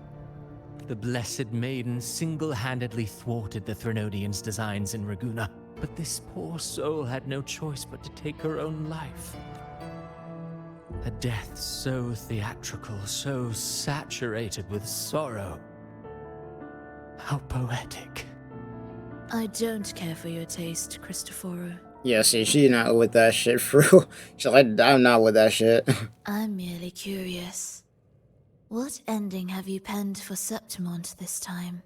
The Blessed Maiden single-handedly thwarted the Threnodian's designs in Raguna, but this poor soul had no choice but to take her own life. A death so theatrical, so saturated with sorrow. How poetic.
I don't care for your taste, Cristoforo.
Yeah, see, she's not with that shit, for real. She's like, I'm not with that shit.
I'm merely curious. What ending have you penned for Septimont this time?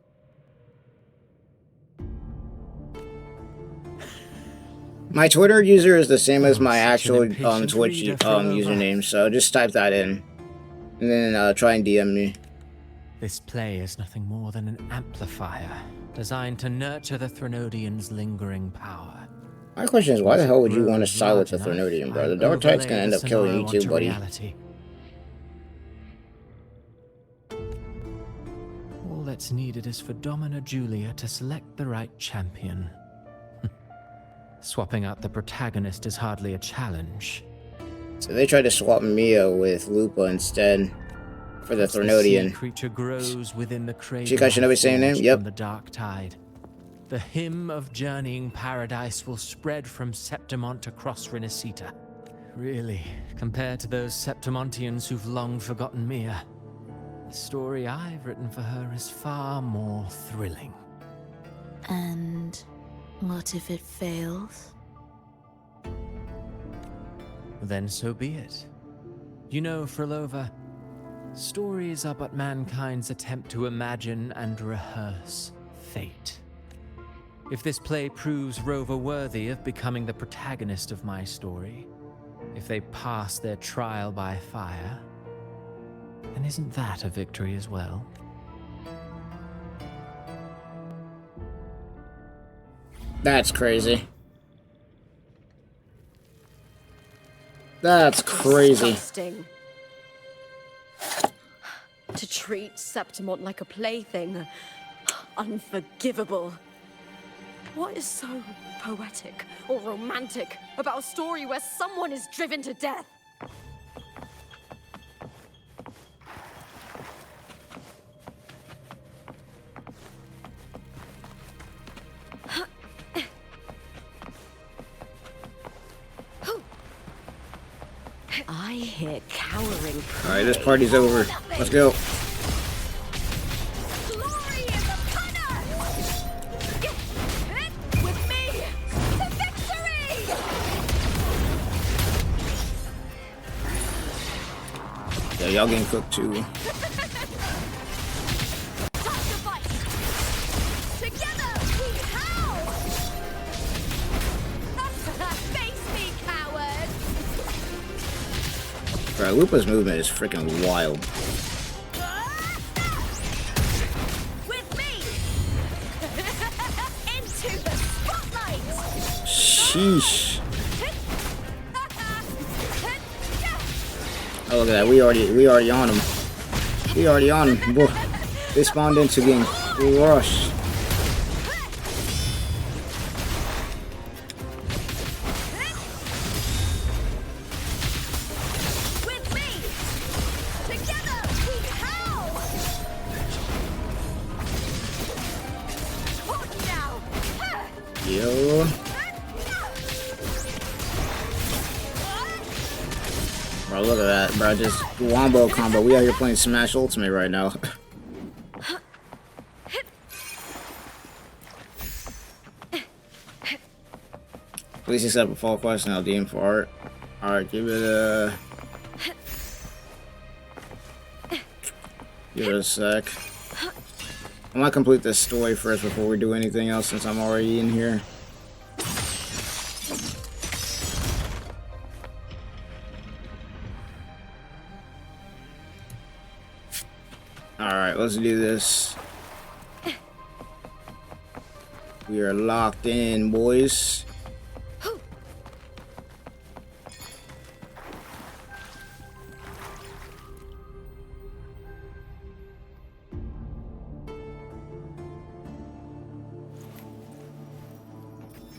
My Twitter user is the same as my
Such an
actual
impatient
Twitch
reader for Rover.
username, so just type that in. And then try and DM me.
This play is nothing more than an amplifier, designed to nurture the Threnodian's lingering power.
My question is, why the hell would you want to
Grows
side with the
large enough,
Threnodian, bro?
I
The Dark Tide's
overlay
gonna end
the
up killing you
scenario
too,
onto
buddy.
reality. All that's needed is for Domina Julia to select the right champion. Swapping out the protagonist is hardly a challenge.
So they tried to swap Mia with Lupa instead for the
As sea
Threnodian.
creature grows within the cradle.
She got Shinobi's same name?
forged
Yep.
from the dark tide. The hymn of journeying paradise will spread from Septimont across Renacita, really, compared to those Septimontians who've long forgotten Mia, the story I've written for her is far more thrilling.
And what if it fails?
Then so be it. You know, Frolova, stories are but mankind's attempt to imagine and rehearse fate. If this play proves Rover worthy of becoming the protagonist of my story, if they pass their trial by fire, then isn't that a victory as well?
That's crazy. That's crazy.
Disgusting. To treat Septimont like a plaything. Unforgivable. What is so poetic or romantic about a story where someone is driven to death? I hear cowering.
Alright, this party's over. Let's go.
Glory in the punter! With me to victory!
Yeah, y'all getting cooked too.
Time to fight! Together we howl! Face me, coward!
Bro, Lupa's movement is freaking wild.
With me! Into the spotlight!
Sheesh. Oh, look at that. We already on him. We already on him. Whoa. They spawned into getting rushed.
With me! Together we howl! Hold now!
Yo. Bro, look at that, bro. Just wombo combo. We out here playing Smash Ultimate right now. Please accept a fall question. I'll DM for art. Alright, give it a... Give it a sec. I might complete this story first before we do anything else since I'm already in here. Alright, let's do this. We are locked in, boys.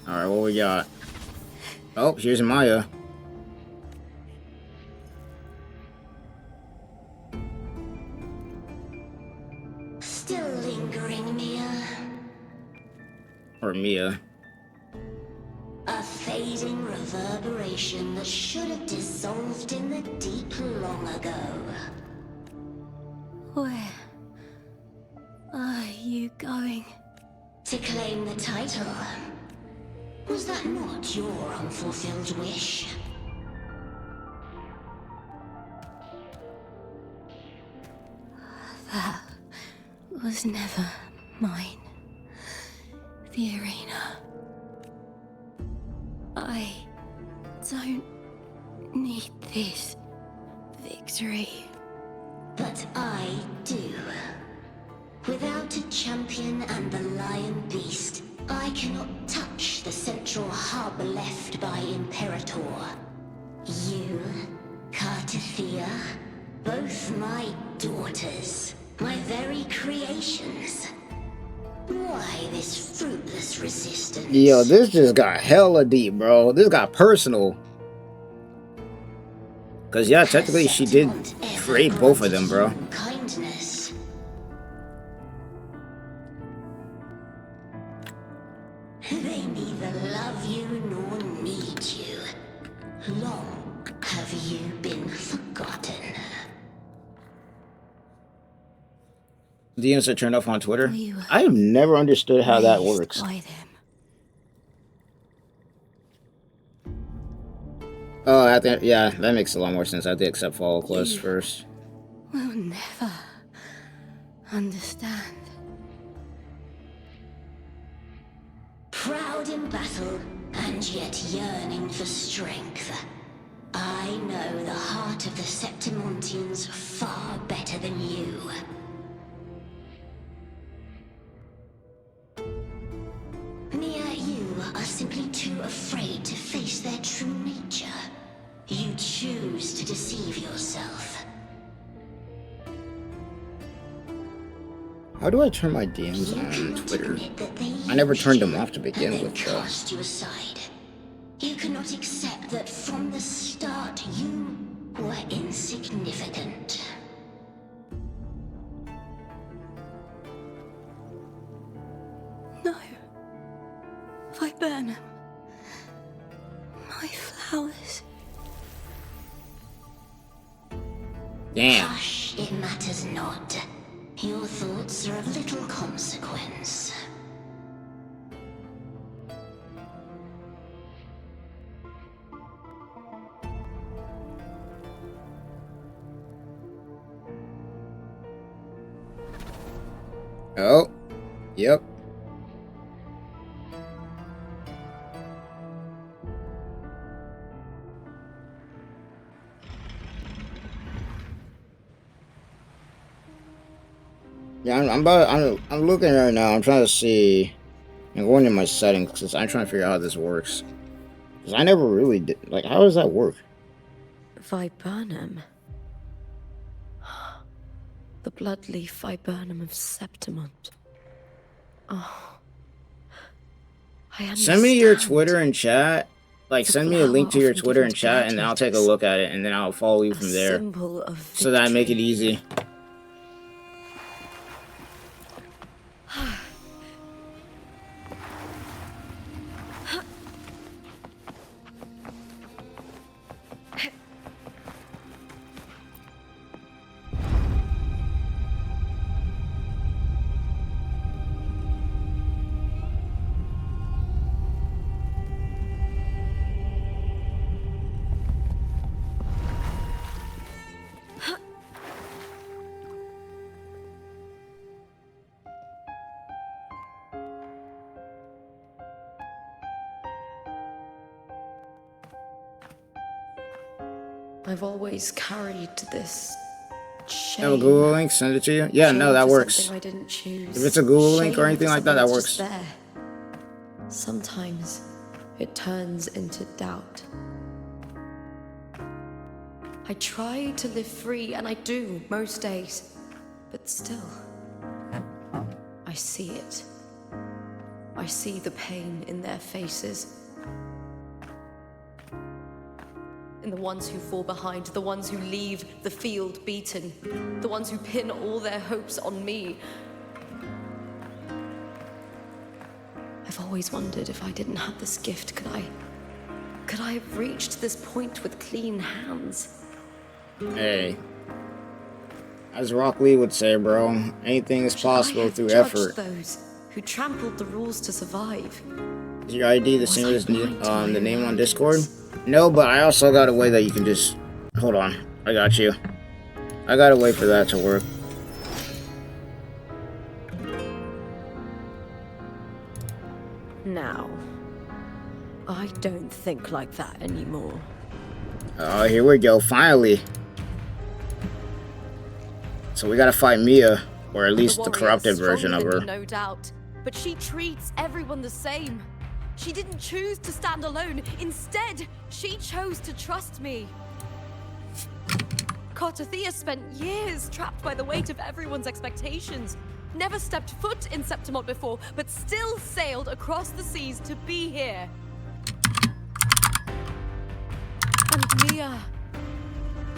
Alright, what we got? Oh, here's Maya.
Still lingering, Mia.
Or Mia.
A fading reverberation that should have dissolved in the deep long ago.
Where are you going?
To claim the title. Was that not your unfulfilled wish?
That was never mine. The arena. I don't need this victory.
But I do. Without a champion and the lion beast, I cannot touch the central hub left by Imperator. You, Cartithia, both my daughters, my very creations. Why this fruitless resistance?
Yo, this just got hella deep, bro. This got personal. Cause yeah, technically she did create both of them, bro.
Kindness. They neither love you nor need you. Long you been forgotten?
DMs are turned off on Twitter.
Are you
I have never understood how that
raised
works.
by them?
Oh, I think, yeah, that makes a lot more sense. I have to accept follow quest
You-
first.
Will never understand.
Proud in battle, and yet yearning for strength. I know the heart of the Septimontians far better than you. Mia, you are simply too afraid to face their true nature. You choose to deceive yourself.
How do I turn my DMs
You
on
cannot
Twitter?
admit that they
I never turned them
used you
off to begin
and then
with, though.
cast you aside. You cannot accept that from the start you were insignificant.
No. Viburnum. My flowers.
Damn.
Hush, it matters not. Your thoughts are of little consequence.
Oh. Yep. Yeah, I'm looking right now. I'm trying to see. I'm going in my settings because I'm trying to figure out how this works. Because I never really did. Like, how does that work?
Viburnum. The bloodleaf viburnum of Septimont. Oh. I understand.
Send me your Twitter and chat. Like,
The
send me a link to
flower
your
often
Twitter
given
and
to
chat, and then I'll take a
gladiators.
look at it, and then I'll follow you
A
from there.
symbol of
So that I make it
victory.
easy.
I've always carried this shame.
Have a Google link? Send it to you? Yeah, no,
Shame
that
for
works.
something I didn't choose.
If it's a Google link or
Shame
anything
for
like that, that
something
works.
that's just there. Sometimes it turns into doubt. I try to live free, and I do most days. But still, I see it. I see the pain in their faces. In the ones who fall behind, the ones who leave the field beaten, the ones who pin all their hopes on me. I've always wondered if I didn't have this gift, could I have reached this point with clean hands?
Hey. As Rock Lee would say, bro, anything is
Should I
possible
have
through
judged
effort.
those who trampled the rules to survive?
Is your ID the
Was
same
I
as
blind to my
the name on
own
Discord?
arrogance?
No, but I also got a way that you can just... Hold on. I got you. I got a way for that to work.
Now, I don't think like that anymore.
Oh, here we go. Finally. So we gotta fight Mia. Or at least the
warrior
corrupted
is stronger
version of
than
her.
me, no doubt. But she treats everyone the same. She didn't choose to stand alone. Instead, she chose to trust me. Cartothea spent years trapped by the weight of everyone's expectations. Never stepped foot in Septimont before, but still sailed across the seas to be here. And Mia.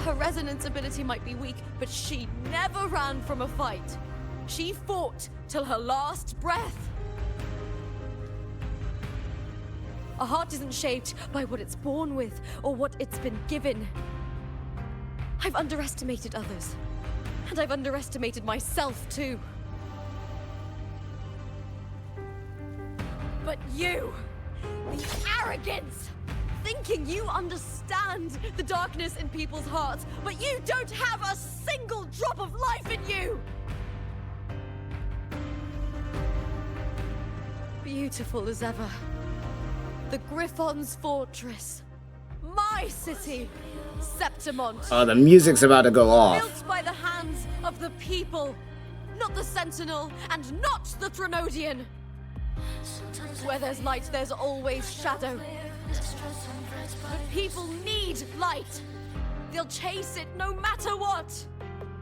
Her resonance ability might be weak, but she never ran from a fight. She fought till her last breath. A heart isn't shaped by what it's born with or what it's been given. I've underestimated others. And I've underestimated myself, too. But you, the arrogance, thinking you understand the darkness in people's hearts, but you don't have a single drop of life in you! Beautiful as ever. The Griffon's fortress. My city, Septimont.
Oh, the music's about to go off.
Built by the hands of the people. Not the Sentinel, and not the Threnodian. Where there's light, there's always shadow. But people need light. They'll chase it no matter what.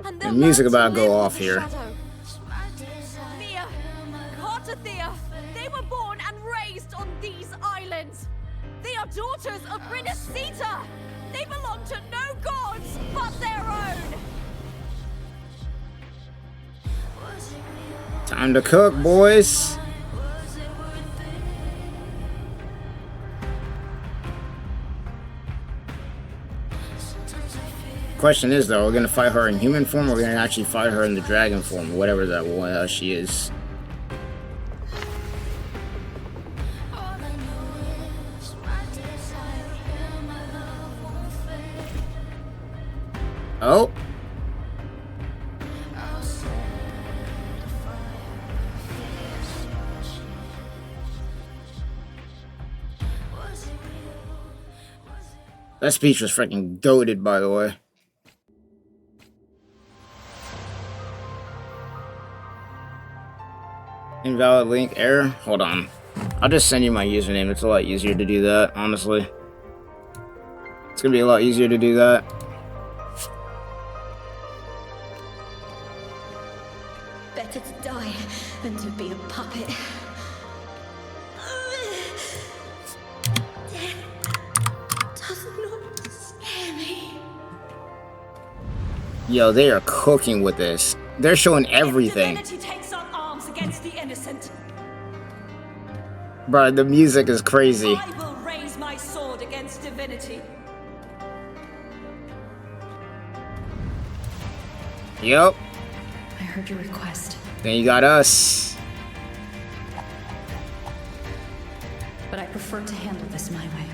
And
The music about to go off here.
Mia, Cartathea, they were born and raised on these islands. They are daughters of Rinasita. They belong to no gods but their own.
Time to cook, boys. Question is though, we're gonna fight her in human form, or we're gonna actually fight her in the dragon form, whatever that one she is. Oh. That speech was freaking goated, by the way. Invalid link error. Hold on. I'll just send you my username. It's a lot easier to do that, honestly. It's gonna be a lot easier to do that.
Better to die than to be a puppet. Does not scare me.
Yo, they are cooking with this. They're showing everything.
Divinity takes up arms against the innocent.
Bro, the music is crazy.
I will raise my sword against divinity.
Yup.
I heard your request,
Then you got us.
but I prefer to handle this my way.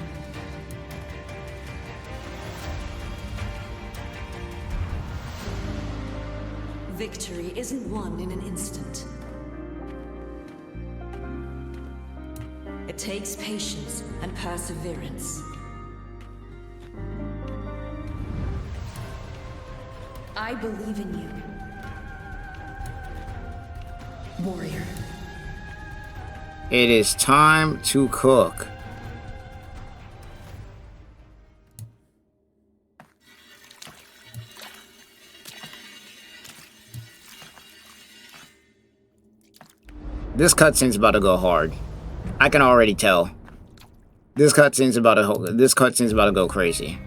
Victory isn't won in an instant. It takes patience and perseverance. I believe in you, warrior.
It is time to cook. This cutscene's about to go hard. I can already tell. This cutscene's about to go crazy.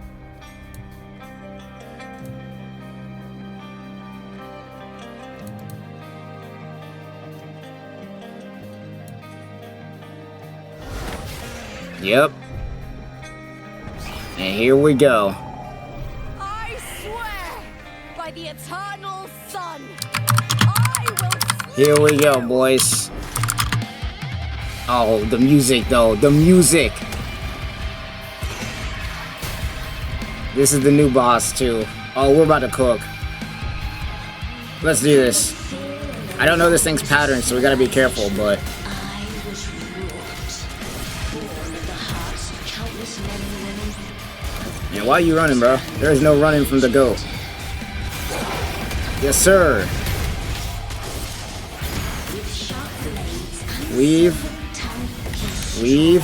Yep. And here we go.
I swear by the eternal sun, I will
Here we go, boys. Oh, the music though, the music. This is the new boss too. Oh, we're about to cook. Let's do this. I don't know this thing's pattern, so we gotta be careful, but
I was wrought, born of the hearts of countless men and women.
yeah, why are you running, bro? There is no running from the goat. Yes, sir.
With sharp blades and
Weave.
tongue,
Weave.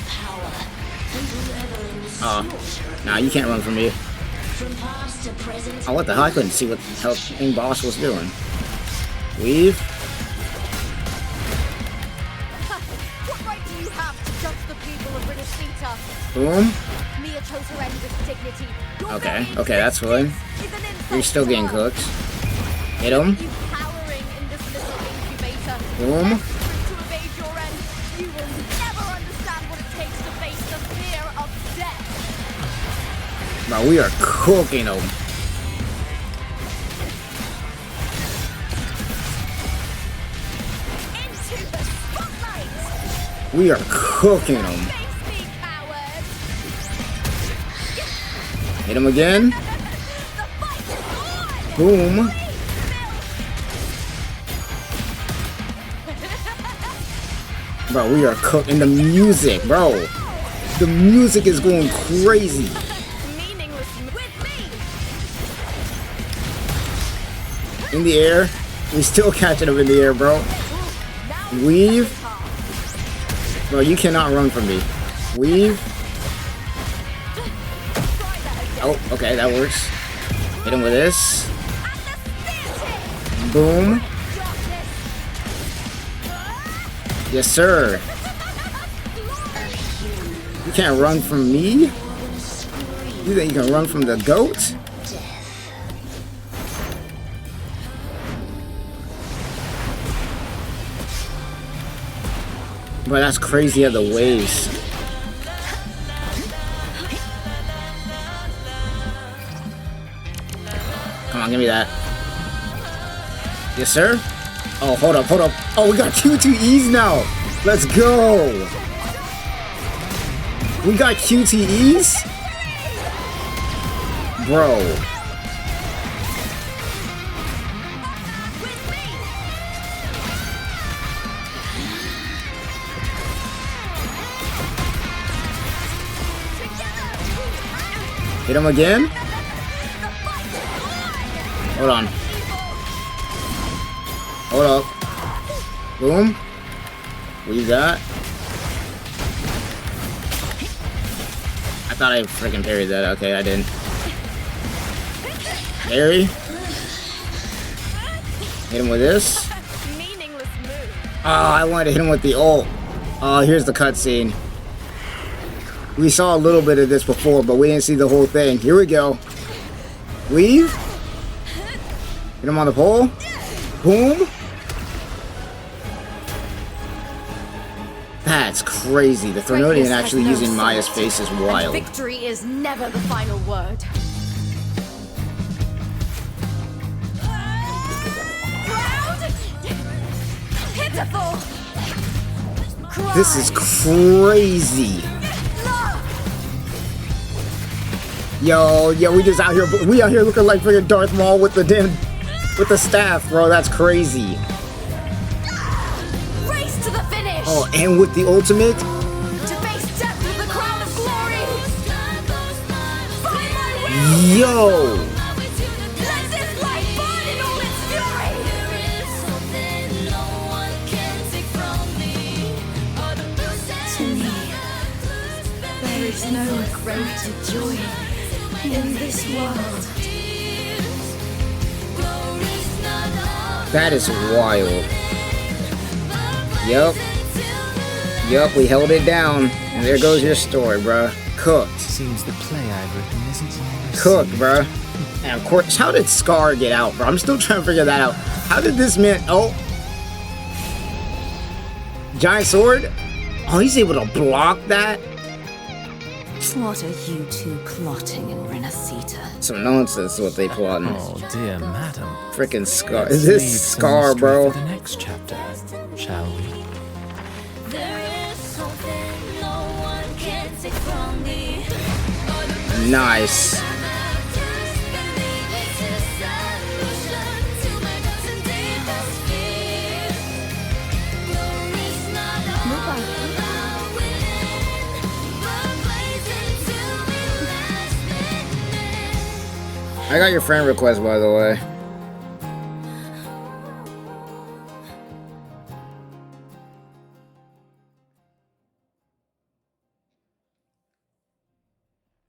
power, and revel in
Oh, nah, you can't run from me.
from past to present.
Oh, what the hell? I couldn't see what the hell thing boss was doing. Weave.
What right do you have to judge the people of Rinasita?
Boom.
Mia chose her end with dignity. Your
Okay,
very
okay, that's fine.
existence is an insult
You're still
to
getting
her.
cooked. Hit him.
You cowering in this little incubator.
Boom.
Desperate to evade your end, you will never understand what it takes to face the fear of death.
Bro, we are cooking them. We are cooking them. Hit him again. Boom. Bro, we are cooking the music, bro. The music is going crazy. In the air. We still catching him in the air, bro. Weave. Bro, you cannot run from me. Weave. Oh, okay, that works. Hit him with this. Boom. Yes, sir. You can't run from me? You think you can run from the goat? Bro, that's crazy at the waves. Come on, give me that. Yes, sir? Oh, hold up, hold up. Oh, we got QTEs now. Let's go. We got QTEs? Bro. Hit him again? Hold on. Hold up. Boom. What you got? I thought I freaking parried that. Okay, I didn't. Parry. Hit him with this. Oh, I wanted to hit him with the ult. Oh, here's the cutscene. We saw a little bit of this before, but we didn't see the whole thing. Here we go. Weave. Hit him on the pole. Boom. That's crazy. The Threnodian actually using Maya's face is wild.
Victory is never the final word. Pitiful.
This is crazy. Yo, we just out here. We out here looking like freaking Darth Maul with the staff, bro. That's crazy.
Race to the finish.
Oh, and with the ultimate.
To face death with the crown of glory.
Yo.
Let this light burn in all its fury. To me, there is no greater joy in this world.
That is wild. Yup, we held it down. And there goes your story, bruh. Cooked.
Seems the play I've written isn't what I
Cooked,
see.
bruh. And of course, how did Scar get out, bro? I'm still trying to figure that out. How did this man... Oh. Giant sword? Oh, he's able to block that?
What are you two plotting in Renacita?
Some nonsense what they plotting.
Oh dear madam.
Freaking Scar.
Let's
Is this
leave the
Scar,
mystery
bro?
For the next chapter, shall we?
Nice. I got your friend request, by the way.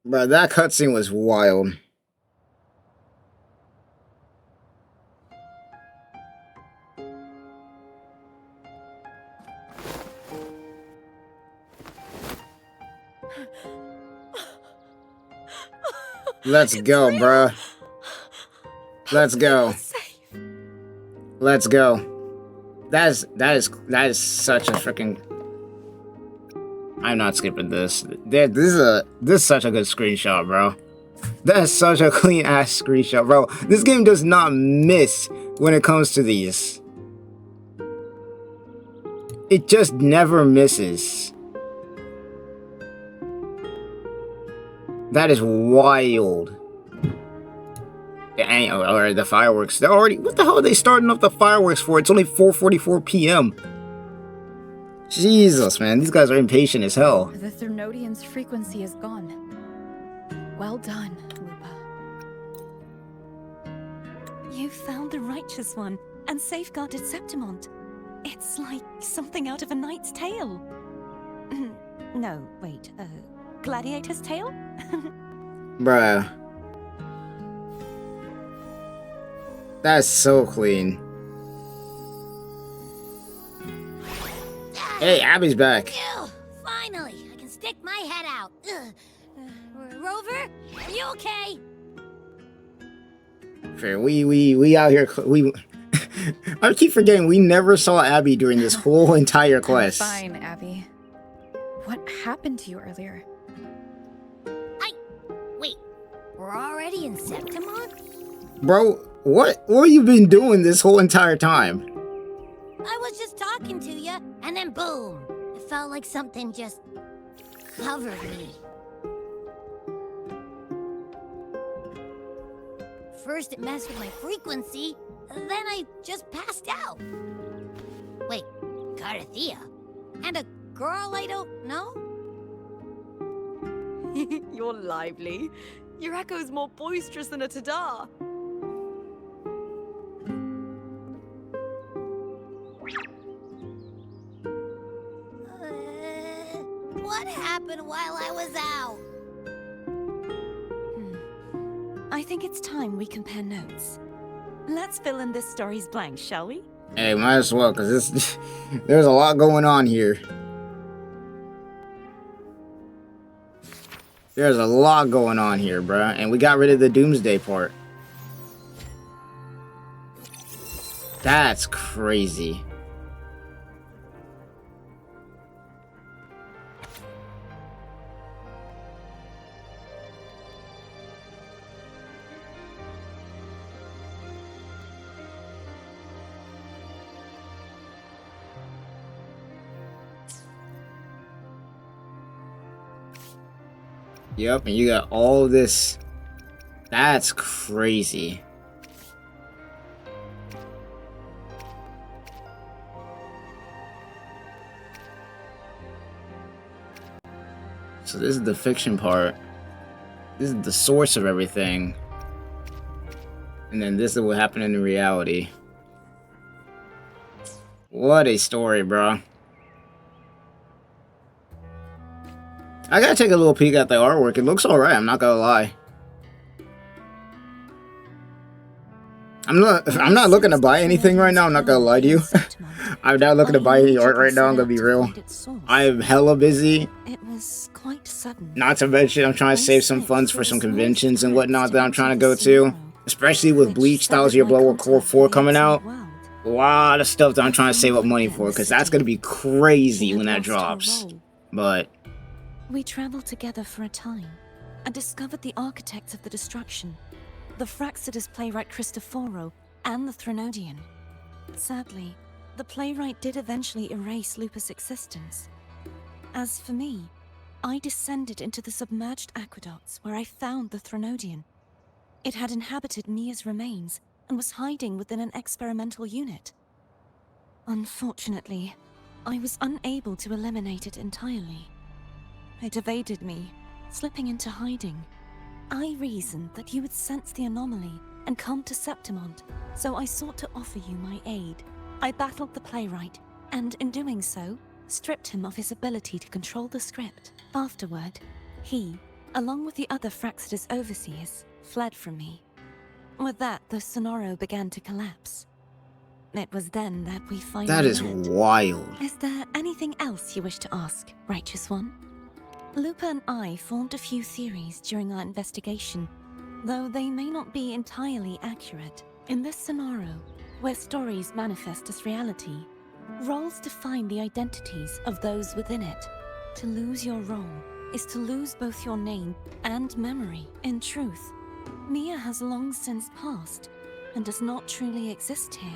Bro, that cutscene was wild. Let's go, bruh. Let's go. Let's go. That is such a freaking. I'm not skipping this. This is such a good screenshot, bro. That is such a clean ass screenshot, bro. This game does not miss when it comes to these. It just never misses. That is wild. Or the fireworks. They're already. What the hell are they starting up the fireworks for? It's only 4:44 p.m. Jesus, man, these guys are impatient as hell.
The Threnodian's frequency is gone. Well done, Lupa.
You found the righteous one and safeguarded Septimont. It's like something out of a knight's tale. No, wait, gladiator's tale?
Bruh. That's so clean. Hey, Abby's back.
Phew, finally, I can stick my head out. Rover, are you okay?
Fair, we out here. I keep forgetting we never saw Abby during this whole entire quest.
I'm fine, Abby. What happened to you earlier?
Wait, we're already in Septimont?
Bro, what have you been doing this whole entire time?
I was just talking to you, and then boom! It felt like something just covered me. First it messed with my frequency, then I just passed out. Wait, Carthea? And a girl I don't know?
You're lively. Your echo's more boisterous than a tada.
What happened while I was out?
I think it's time we compare notes. Let's fill in this story's blanks, shall we?
Hey, might as well, because there's a lot going on here. There's a lot going on here, bruh. And we got rid of the Doomsday part. That's crazy. Yep, and you got all this. That's crazy. So this is the fiction part. This is the source of everything. And then this is what happened in the reality. What a story, bro. I gotta take a little peek at the artwork. It looks alright, I'm not gonna lie. I'm not looking to buy anything right now, I'm not gonna lie to you. I'm not looking to buy any art right now, I'm gonna be real. I'm hella busy.
It was quite sudden.
Not to mention, I'm trying to save some funds for some conventions and whatnot that I'm trying to go to. Especially with Bleach Styles of Your Blood World Core 4 coming out. A lot of stuff that I'm trying to save up money for, because that's gonna be crazy when that drops. But
we traveled together for a time and discovered the architects of the destruction, the Fraxidus playwright Cristoforo and the Threnodian. Sadly, the playwright did eventually erase Lupa's existence. As for me, I descended into the submerged aqueducts where I found the Threnodian. It had inhabited Mia's remains and was hiding within an experimental unit. Unfortunately, I was unable to eliminate it entirely. It evaded me, slipping into hiding. I reasoned that you would sense the anomaly and come to Septimont, so I sought to offer you my aid. I battled the playwright, and in doing so, stripped him of his ability to control the script. Afterward, he, along with the other Fraxidus overseers, fled from me. With that, the Sonoro began to collapse. It was then that we finally
that is
met.
wild.
Is there anything else you wish to ask, Righteous One? Lupa and I formed a few theories during our investigation, though they may not be entirely accurate. In this scenario, where stories manifest as reality, roles define the identities of those within it. To lose your role is to lose both your name and memory. In truth, Mia has long since passed and does not truly exist here.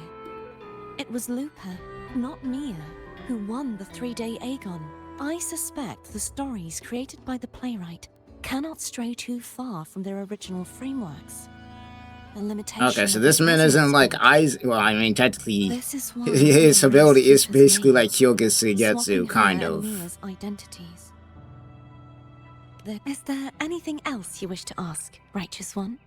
It was Lupa, not Mia, who won the 3-day Aegon. I suspect the stories created by the playwright cannot stray too far from their original frameworks. A limitation
Okay, so
of
this
the
man isn't like
Aizen.
Well, I mean, technically,
This is why
his
the
ability is
Priest was
basically
made,
like Kyogen
swapping
Suigetsu,
her
kind
and
of.
Mia's identities. Is there anything else you wish to ask, Righteous One?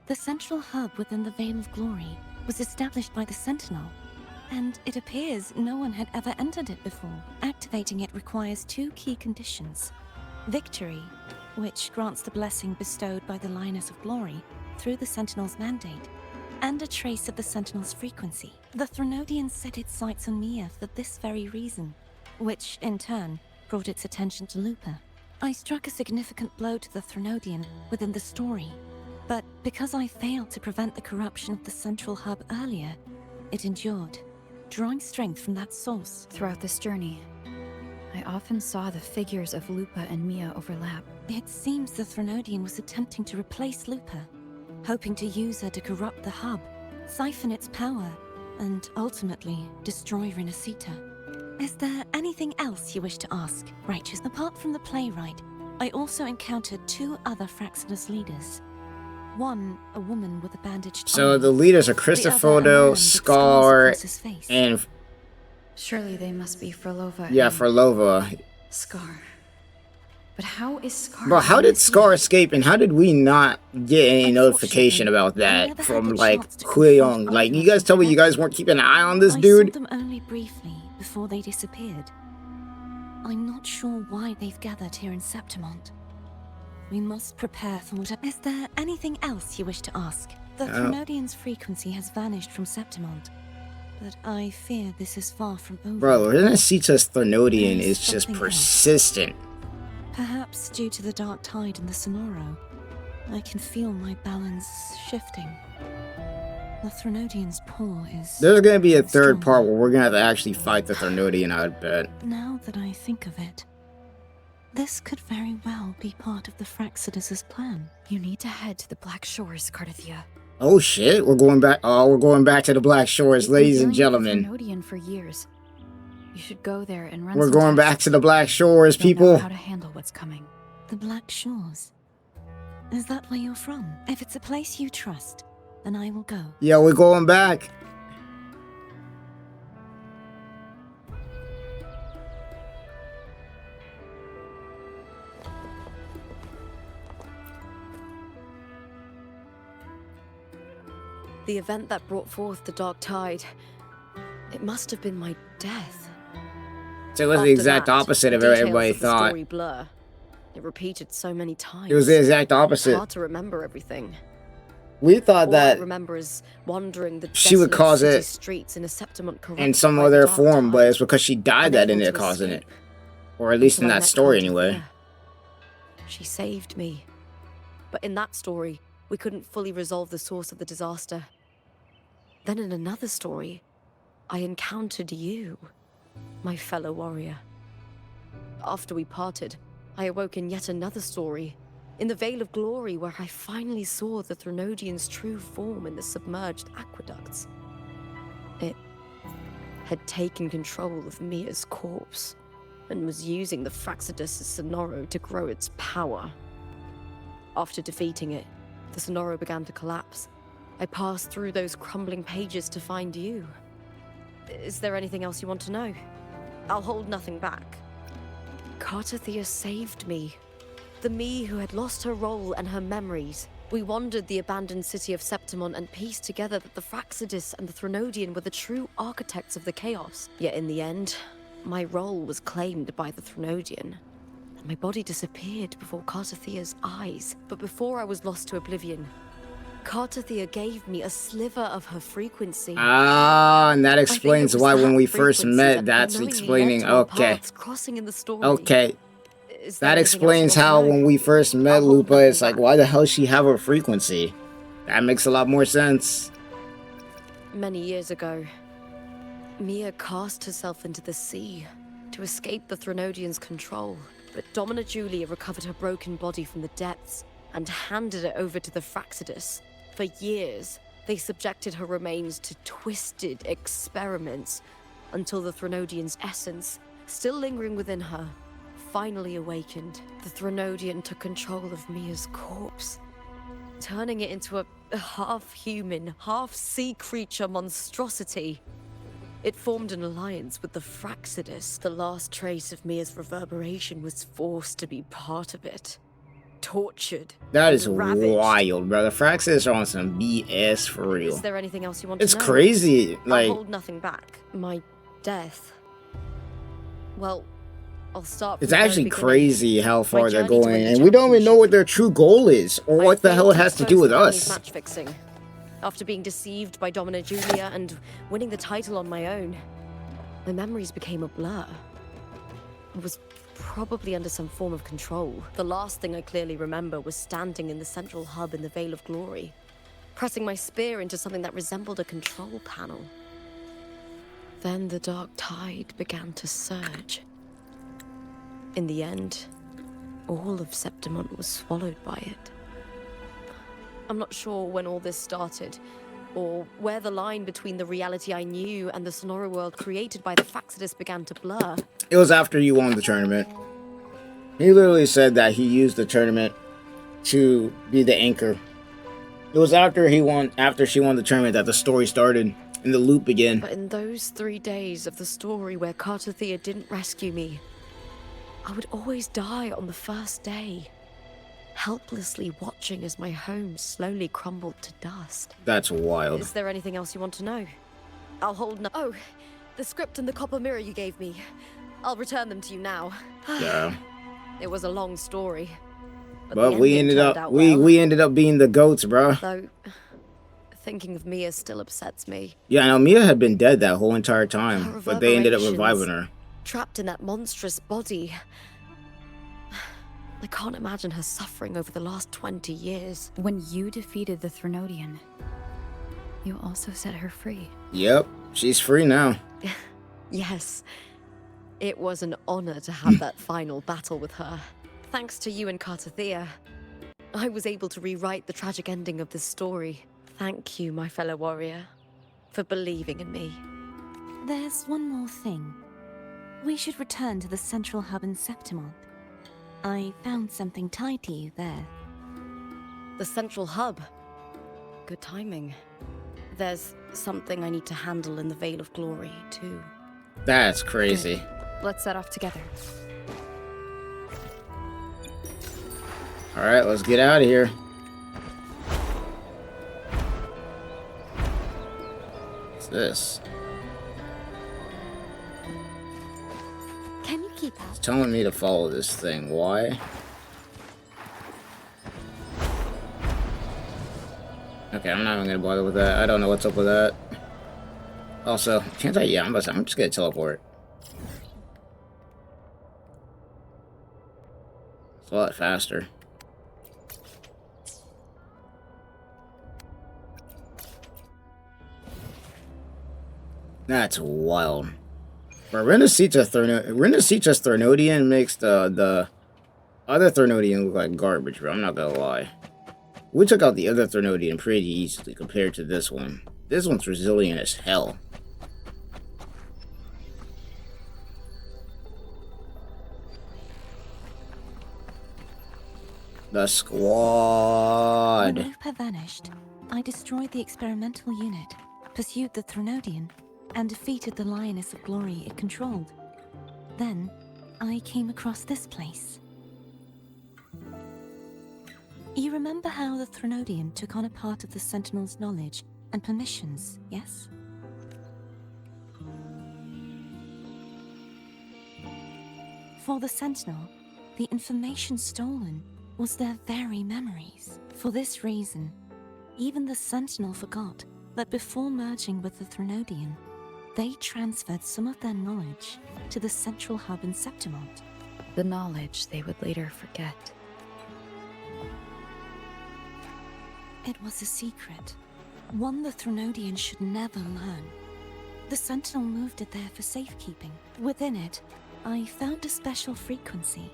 The central hub within the Veil of Glory was established by the Sentinel, and it appears no one had ever entered it before. Activating it requires 2 key conditions. Victory, which grants the blessing bestowed by the Lioness of Glory through the Sentinel's mandate, and a trace of the Sentinel's frequency. The Threnodian set its sights on Mia for this very reason, which, in turn, brought its attention to Lupa. I struck a significant blow to the Threnodian within the story, but because I failed to prevent the corruption of the central hub earlier, it endured, drawing strength from that source.
Throughout this journey, I often saw the figures of Lupa and Mia overlap.
It seems the Threnodian was attempting to replace Lupa, hoping to use her to corrupt the hub, siphon its power, and ultimately destroy Renacita. Is there anything else you wish to ask, Righteous? Apart from the playwright, I also encountered 2 other Fraxinus leaders. One, a woman with a bandaged
So
arm.
the leaders are
The other, a man
Christophodo,
with
Scar,
scars across his face.
and
Surely they must be Frolova
yeah,
and
Frolova.
Scar. But how is Scar?
Bro, how did Scar escape, and how did we not get any notification about
I
that
never had
from
the
like
chance to
Hueyong?
confront
Like, you
either
guys
of
tell me
them
you guys weren't keeping an eye on this
I
dude?
saw them only briefly before they disappeared. I'm not sure why they've gathered here in Septimont. We must prepare for what. Is there anything else you wish to ask? The Threnodian's frequency has vanished from Septimont, but I fear this is far from over.
Bro, Renacita's Threnodian
There's
is just
something else.
persistent.
Perhaps due to the dark tide in the Sonoro, I can feel my balance shifting. The Threnodian's paw is...
There's gonna be a third
strong.
part where we're gonna have to actually fight the Threnodian, I bet.
Now that I think of it, this could very well be part of the Fraxidus' plan.
You need to head to the Black Shores, Cardathia.
Oh shit, we're going back. Oh, we're going back to the Black Shores, ladies and gentlemen.
Thrrenodian for years. You should go there and run.
We're
some
going back
tests.
to the Black Shores,
You'll know
people.
how to handle what's coming.
The Black Shores. Is that where you're from? If it's a place you trust, then I will go.
Yeah, we're going back.
The event that brought forth the dark tide. It must have been my death.
So it was the
After
exact
that,
opposite of
details
everybody
of the
thought.
story blur. It repeated so many times.
It was the exact
It's
opposite.
hard to remember everything.
We thought
All I
that
remember is wandering the
she would
desolate
cause
city
it
streets in a Septimont corrupted
in some
by the
other
dark
form, but
tide,
it's because she died that
unable
ended up
to
causing it.
escape.
Or at least in
Until I
that
met
story,
Cardathia.
anyway.
She saved me. But in that story, we couldn't fully resolve the source of the disaster. Then in another story, I encountered you, my fellow warrior. After we parted, I awoke in yet another story, in the Veil of Glory, where I finally saw the Threnodian's true form in the submerged aqueducts. It had taken control of Mia's corpse, and was using the Fraxidus' Sonoro to grow its power. After defeating it, the Sonoro began to collapse. I passed through those crumbling pages to find you. Is there anything else you want to know? I'll hold nothing back. Cardathia saved me. The me who had lost her role and her memories. We wandered the abandoned city of Septimont and pieced together that the Fraxidus and the Threnodian were the true architects of the chaos. Yet in the end, my role was claimed by the Threnodian. And my body disappeared before Cardathia's eyes. But before I was lost to oblivion, Cardathia gave me a sliver of her frequency.
Ah, and that
I think it
explains
was
why
that
when we first
frequency
met,
that
that's
unknowingly
explaining.
led to our
Okay.
paths crossing in the story.
Okay.
Is there
That
anything else you
explains
want to
how
know?
when we first met
I'll hold
Lupa,
nothing
it's like,
back.
why the hell she have her frequency? That makes a lot more sense.
Many years ago, Mia cast herself into the sea to escape the Threnodian's control. But Domina Julia recovered her broken body from the depths and handed it over to the Fraxidus. For years, they subjected her remains to twisted experiments, until the Threnodian's essence, still lingering within her, finally awakened. The Threnodian took control of Mia's corpse, turning it into a half-human, half-sea creature monstrosity. It formed an alliance with the Fraxidus. The last trace of Mia's reverberation was forced to be part of it. Tortured.
That is
ravaged.
wild, bro. The Fraxis are on some BS for real.
Is there anything else you want
It's
to know?
crazy. Like,
I'll hold nothing back. My death. Well, I'll start.
it's
from the very
actually
beginning.
crazy how far they're
journey to
going,
win the
and we don't even know what their true goal is, or what the hell it has to do with us.
Match fixing. After being deceived by Domina Julia and winning the title on my own, my memories became a blur. I was probably under some form of control. The last thing I clearly remember was standing in the central hub in the Veil of Glory, pressing my spear into something that resembled a control panel. Then the dark tide began to surge. In the end, all of Septimont was swallowed by it. I'm not sure when all this started, or where the line between the reality I knew and the Sonora world created by the Fraxidus began to blur.
It was after you won the tournament. He literally said that he used the tournament to be the anchor. It was after she won the tournament that the story started and the loop began.
But in those 3 days of the story where Cartothea didn't rescue me, I would always die on the first day, helplessly watching as my home slowly crumbled to dust.
That's wild.
Is there anything else you want to know? I'll hold no- Oh, the script and the copper mirror you gave me. I'll return them to you now.
Yeah.
It was a long story.
But
the
we
ending
ended
turned
up
out well.
we ended up being the goats, bro.
Though, thinking of Mia still upsets me.
Yeah, now Mia had been dead that whole entire time,
Her
but they ended up
reverberations.
reviving her.
Trapped in that monstrous body. I can't imagine her suffering over the last 20 years.
When you defeated the Threnodian, you also set her free.
Yep, she's free now.
Yes. It was an honor to have that final battle with her. Thanks to you and Cartothea, I was able to rewrite the tragic ending of this story. Thank you, my fellow warrior, for believing in me.
There's one more thing. We should return to the central hub in Septimont. I found something tied to you there.
The central hub. Good timing. There's something I need to handle in the Veil of Glory, too.
That's crazy.
Let's set off together.
Alright, let's get out of here. What's this?
Can you keep up?
It's telling me to follow this thing. Why? Okay, I'm not even gonna bother with that. I don't know what's up with that. Also, can't I? Yeah, I'm just gonna teleport. It's a lot faster. That's wild. But Renacita's Threnodian makes the other Threnodian look like garbage, bro. I'm not gonna lie. We took out the other Threnodian pretty easily compared to this one. This one's resilient as hell. The squad.
When Lupa vanished, I destroyed the experimental unit, pursued the Threnodian, and defeated the Lioness of Glory it controlled. Then, I came across this place. You remember how the Threnodian took on a part of the Sentinel's knowledge and permissions, yes? For the Sentinel, the information stolen was their very memories. For this reason, even the Sentinel forgot that before merging with the Threnodian, they transferred some of their knowledge to the central hub in Septimont.
The knowledge they would later forget.
It was a secret, one the Threnodian should never learn. The Sentinel moved it there for safekeeping. Within it, I found a special frequency.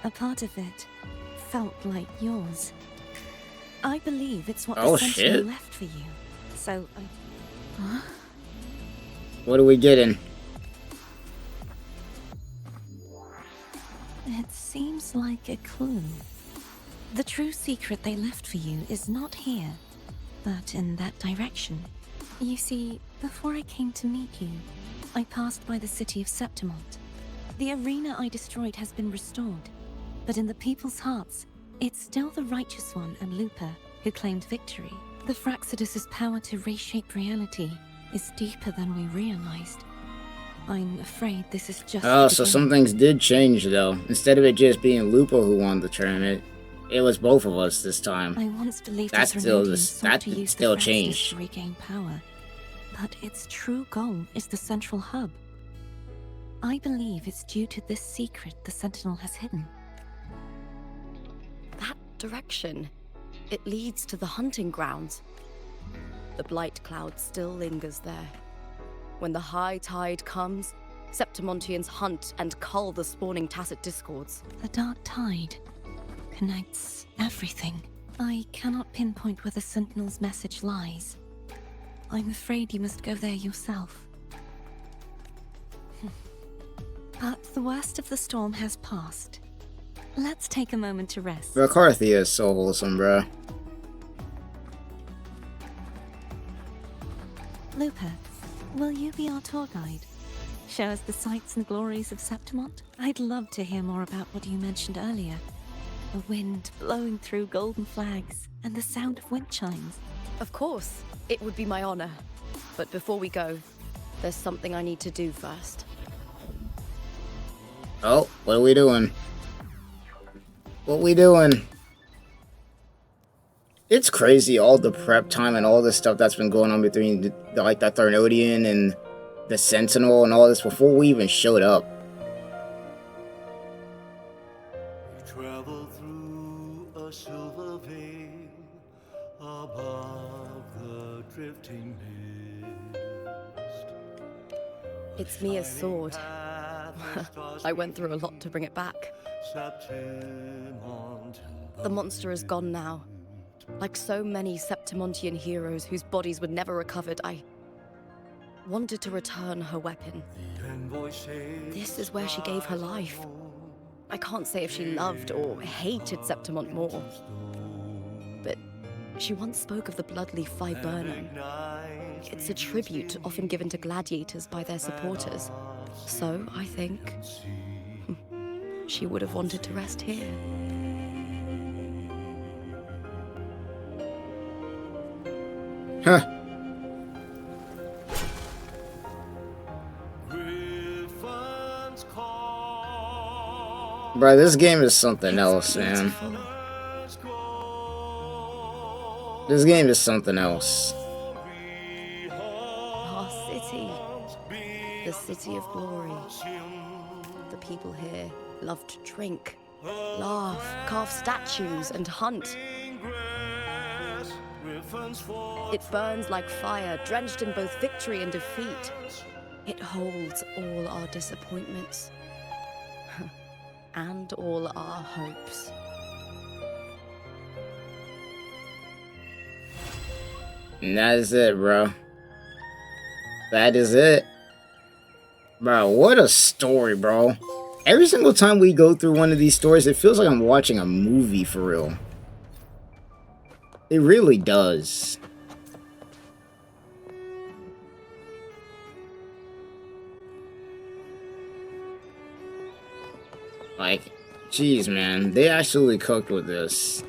A part of it felt like yours. I believe it's what the Sentinel left for you. So I...
What are we getting?
It seems like a clue. The true secret they left for you is not here, but in that direction. You see, before I came to meet you, I passed by the city of Septimont. The arena I destroyed has been restored, but in the people's hearts, it's still the Righteous One and Lupa who claimed victory. The Fraxidus' power to reshape reality is deeper than we realized. I'm afraid this is just
Oh, so some things did change, though. Instead of it just being Lupa who won the tournament, it was both of us this time.
I once believed
That still
to
changed.
to regain power, but its true goal is the central hub. I believe it's due to this secret the Sentinel has hidden.
That direction. It leads to the hunting grounds. The blight cloud still lingers there. When the high tide comes, Septimontians hunt and cull the spawning tacit discords.
The dark tide connects everything. I cannot pinpoint where the Sentinel's message lies. I'm afraid you must go there yourself. But the worst of the storm has passed. Let's take a moment to rest.
McCarthy is so wholesome, bruh.
Lupa, will you be our tour guide? Show us the sights and glories of Septimont? I'd love to hear more about what you mentioned earlier. The wind blowing through golden flags and the sound of wind chimes.
Of course, it would be my honor. But before we go, there's something I need to do first.
Oh, what are we doing? What we doing? It's crazy, all the prep time and all the stuff that's been going on between the Tharnodian and the Sentinel and all this before we even showed up.
We travel through a silver veil above the drifting mist.
It's Mia's sword. I went through a lot to bring it back. The monster is gone now. Like so many Septimontian heroes whose bodies were never recovered, I wanted to return her weapon. This is where she gave her life. I can't say if she loved or hated Septimont more, but she once spoke of the bloodleaf viburnum. It's a tribute often given to gladiators by their supporters. So, I think she would have wanted to rest here.
Huh. Bro, this game is something else, man. This game is something else.
Our city. The city of glory. The people here love to drink, laugh, carve statues, and hunt. It burns like fire, drenched in both victory and defeat. It holds all our disappointments. And all our hopes.
And that is it, bro. That is it. Bro, what a story, bro. Every single time we go through one of these stories, it feels like I'm watching a movie for real. It really does. Like, jeez, man. They actually cooked with this.